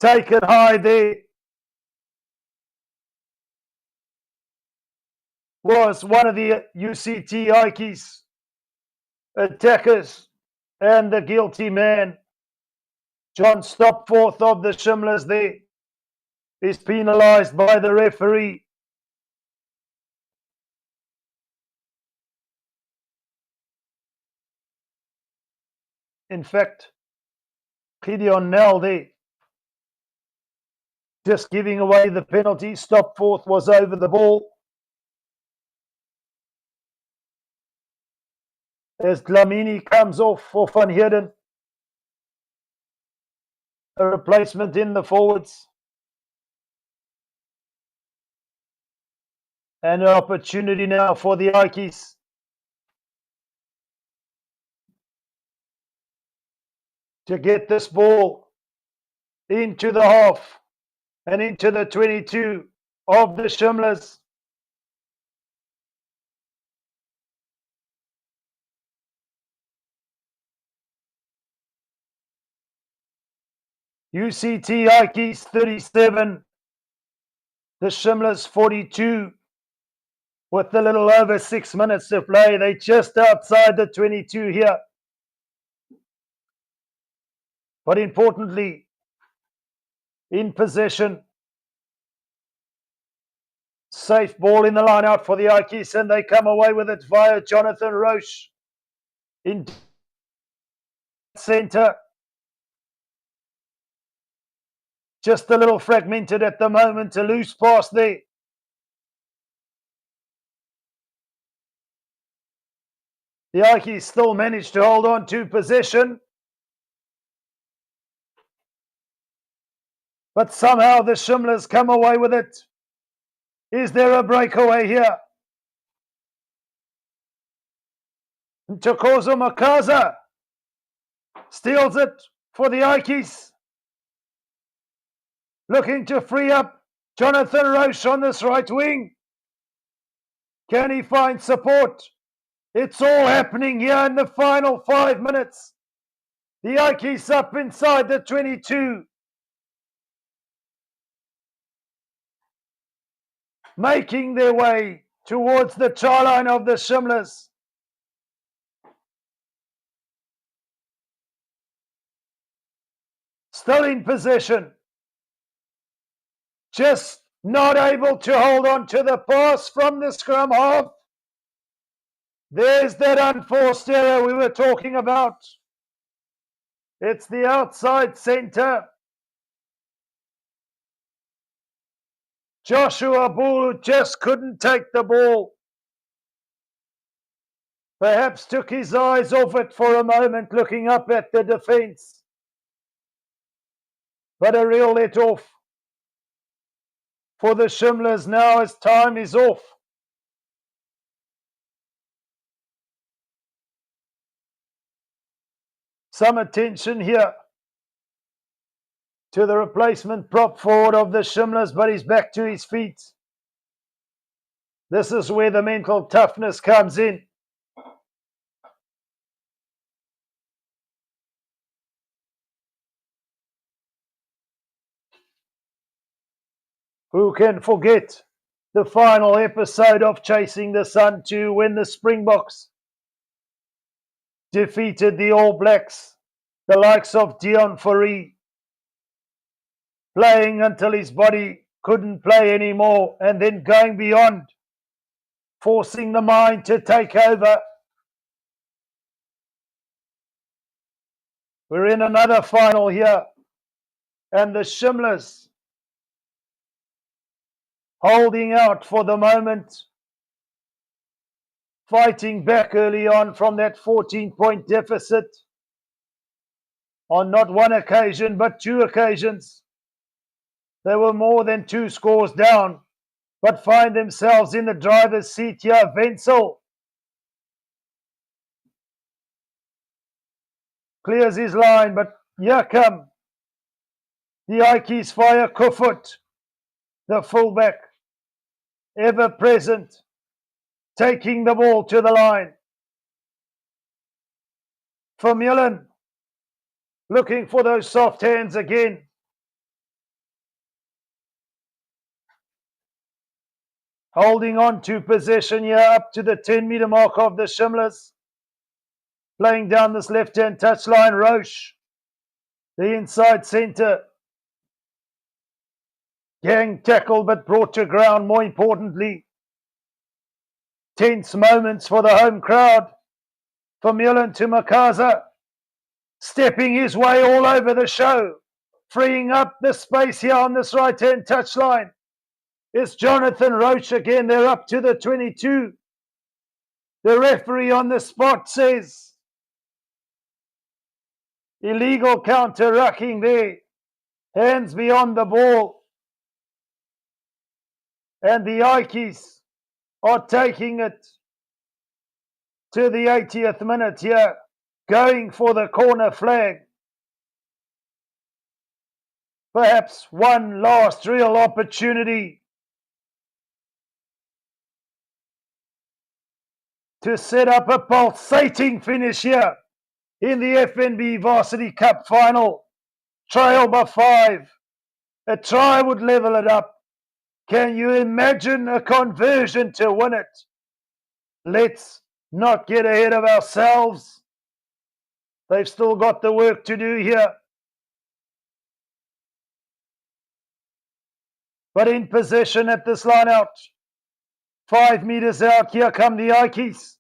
Taken high there was one of the UCT Ikeys attackers and the guilty man. John Stopforth of the Shimlas there is penalised by the referee. In fact, Gideon Nell there just giving away the penalty. Stopforth was over the ball. As Dlamini comes off for Van Heerden. A replacement in the forwards. And an opportunity now for the Ikeys. To get this ball into the half and into the 22 of the Shimlas. UCT Ikeys 37, the Shimlas 42. With a little over 6 minutes to play, they're just outside the 22 here. But importantly, in possession. Safe ball in the line out for the Ikeys, and they come away with it via Jonathan Roche in centre. Just a little fragmented at the moment, a loose pass there. The Ikeys still managed to hold on to possession. But somehow the Shimlas come away with it. Is there a breakaway here? Chokozo Makaza steals it for the Ikeys. Looking to free up Jonathan Roche on this right wing. Can he find support? It's all happening here in the final 5 minutes. The Ikeys up inside the 22. making their way towards the try line of the Shimlas. Still in possession. Just not able to hold on to the pass from the scrum half. There's that unforced error we were talking about. It's the outside centre. Joshua Bull just couldn't take the ball. Perhaps took his eyes off it for a moment, looking up at the defence. But a real let-off for the Shimlas now as time is off. Some attention here to the replacement prop forward of the Shimlas, but he's back to his feet. This is where the mental toughness comes in. Who can forget the final episode of Chasing the Sun 2 when the Springboks defeated the All Blacks, the likes of Dion Fourie, playing until his body couldn't play anymore, and then going beyond, forcing the mind to take over. We're in another final here, and the Shimlas holding out for the moment, fighting back early on from that 14-point deficit on not one occasion but two occasions. They were more than 2 scores down, but find themselves in the driver's seat here. Wenzel clears his line, but here come the Ikeys fire. Kufut, the fullback, ever present, taking the ball to the line. Vermeulen looking for those soft hands again. Holding on to possession here up to the 10-meter mark of the Shimlas. Playing down this left-hand touchline. Roche, the inside centre. Gang tackle but brought to ground, more importantly. Tense moments for the home crowd. Vermeulen to Makaza, stepping his way all over the show, freeing up the space here on this right-hand touchline. It's Jonathan Roche again. They're up to the 22. The referee on the spot says illegal counter-rucking there. Hands beyond the ball. And the Ikeys are taking it to the 80th minute here, going for the corner flag. Perhaps one last real opportunity to set up a pulsating finish here in the FNB Varsity Cup final. Trail by 5. A try would level it up. Can you imagine a conversion to win it? Let's not get ahead of ourselves. They've still got the work to do here. But in possession at this line out. 5 meters out, here come the Ikeys.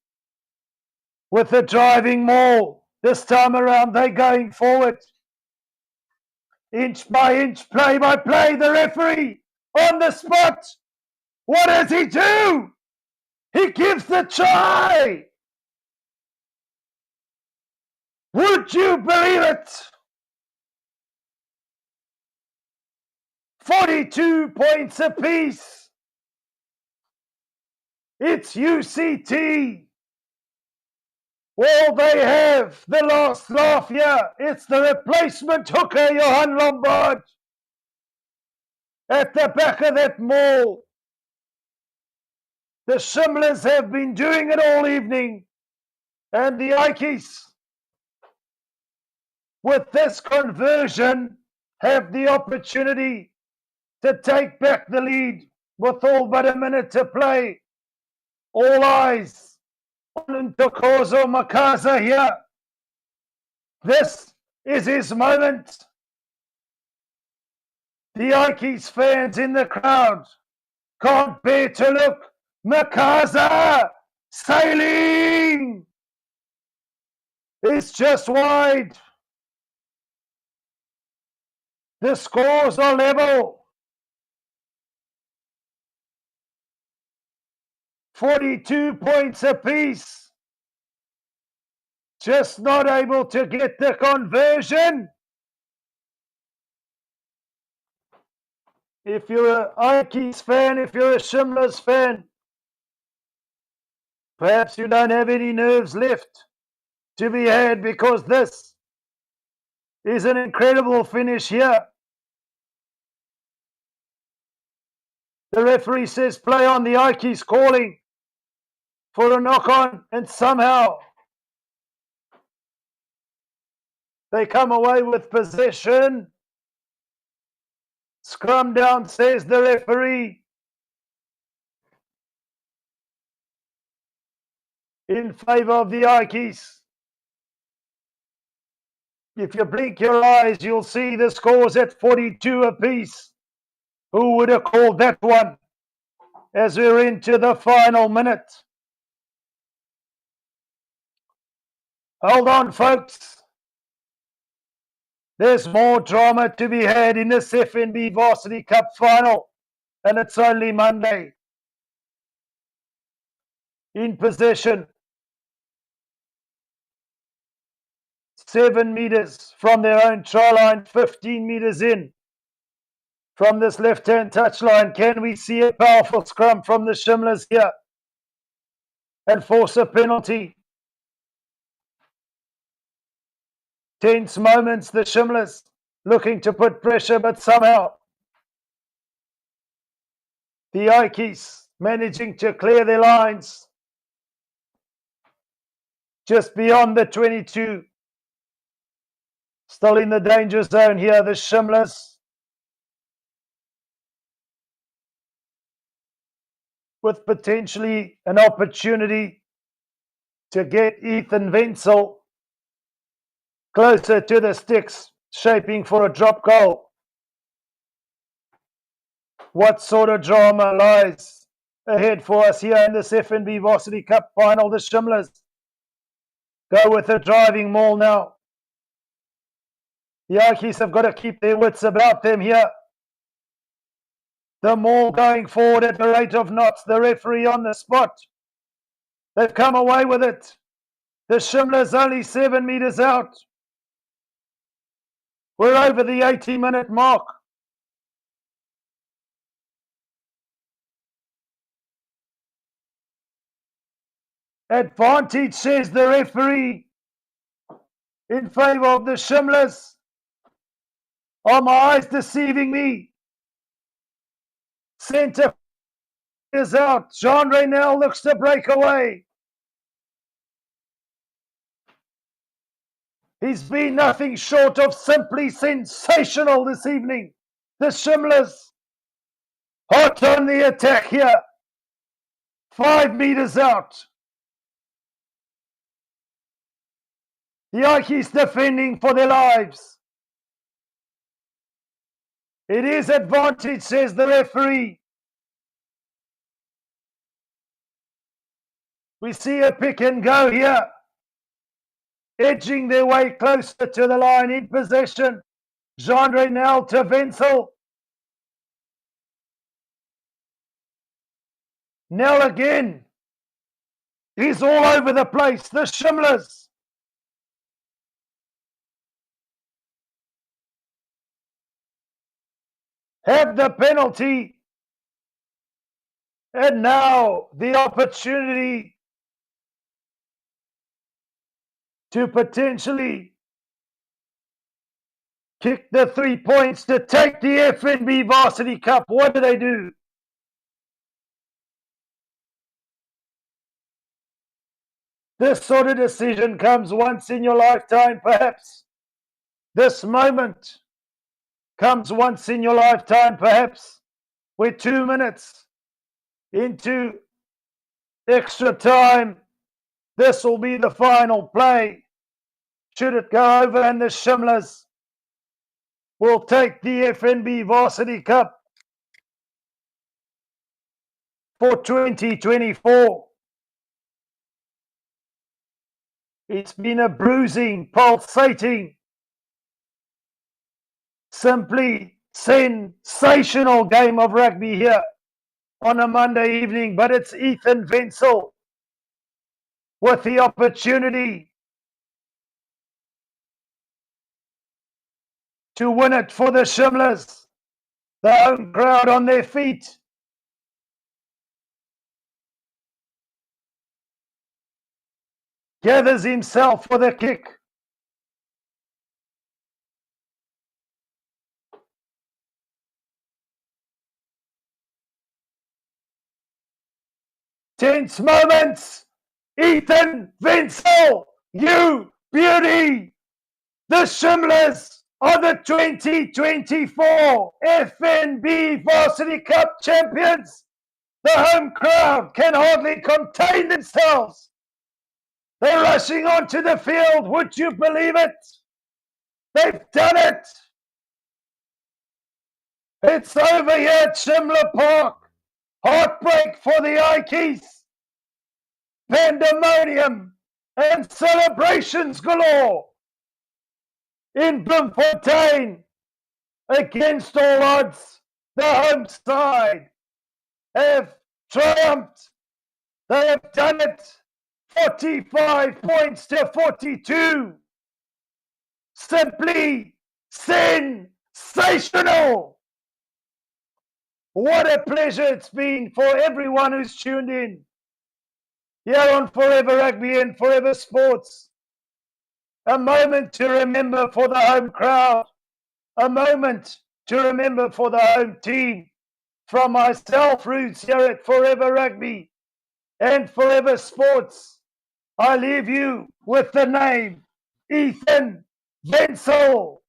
With the driving maul. This time around, they're going forward. Inch by inch, play by play, the referee on the spot. What does he do? He gives the try. Would you believe it? 42 points apiece. It's UCT. Well, they have the last laugh here. It's the replacement hooker, Johan Lombard, at the back of that maul. The Shimlas have been doing it all evening. And the Ikeys, with this conversion, have the opportunity to take back the lead with all but a minute to play. All eyes on Ntokozo Makaza here. This is his moment. The Ikeys fans in the crowd can't bear to look. Makaza sailing. It's just wide. The scores are level. 42 points apiece. Just not able to get the conversion. If you're an Ikeys fan, if you're a Shimlas fan, perhaps you don't have any nerves left to be had, because this is an incredible finish here. The referee says play on. The Ikeys calling for a knock-on, and somehow they come away with possession. Scrum down, says the referee, in favour of the Ikeys. If you blink your eyes, you'll see the scores at 42 apiece. Who would have called that one as we're into the final minute? Hold on, folks. There's more drama to be had in this FNB Varsity Cup final, and it's only Monday. In possession, 7 meters from their own try line, 15 meters in from this left-hand touchline. Can we see a powerful scrum from the Shimlas here and force a penalty? Tense moments, the Shimlas looking to put pressure, but somehow the Ikeys managing to clear their lines just beyond the 22. Still in the danger zone here, the Shimlas, with potentially an opportunity to get Ethan Wenzel closer to the sticks, shaping for a drop goal. What sort of drama lies ahead for us here in this FNB Varsity Cup final? The Shimlas go with a driving maul now. The Ikeys have got to keep their wits about them here. The maul going forward at the rate of knots. The referee on the spot. They've come away with it. The Shimlas only 7 meters out. We're over the 80-minute mark. Advantage, says the referee, in favour of the Shimlas. Are my eyes deceiving me? Centre is out. Jean Reynel looks to break away. He's been nothing short of simply sensational this evening. The Shimlas hot on the attack here. 5 meters out. The Ikeys defending for their lives. It is advantage, says the referee. We see a pick and go here. Edging their way closer to the line, in possession. Jean Reynel to Wenzel. Nell again. He's all over the place. The Shimlas have the penalty. And now the opportunity to potentially kick the 3 points to take the FNB Varsity Cup. What do? This sort of decision comes once in your lifetime, perhaps. This moment comes once in your lifetime, perhaps. We're 2 minutes into extra time. This will be the final play. Should it go over, and the Shimlas will take the FNB Varsity Cup for 2024. It's been a bruising, pulsating, simply sensational game of rugby here on a Monday evening, but it's Ethan Wenzel with the opportunity to win it for the Shimlas. The home crowd on their feet. Gathers himself for the kick. Tense moments. Ethan Wenzel, you beauty. The Shimlas are the 2024 FNB Varsity Cup champions. The home crowd can hardly contain themselves. They're rushing onto the field. Would you believe it? They've done it. It's over here at Shimla Park. Heartbreak for the Ikeys. Pandemonium and celebrations galore. In Bloemfontein, against all odds, the home side have triumphed. They have done it. 45 points to 42. Simply sensational. What a pleasure it's been for everyone who's tuned in here on Forever Rugby and Forever Sports. A moment to remember for the home crowd. A moment to remember for the home team. From myself, Roots, here at Forever Rugby and Forever Sports, I leave you with the name Ethan Wenzel.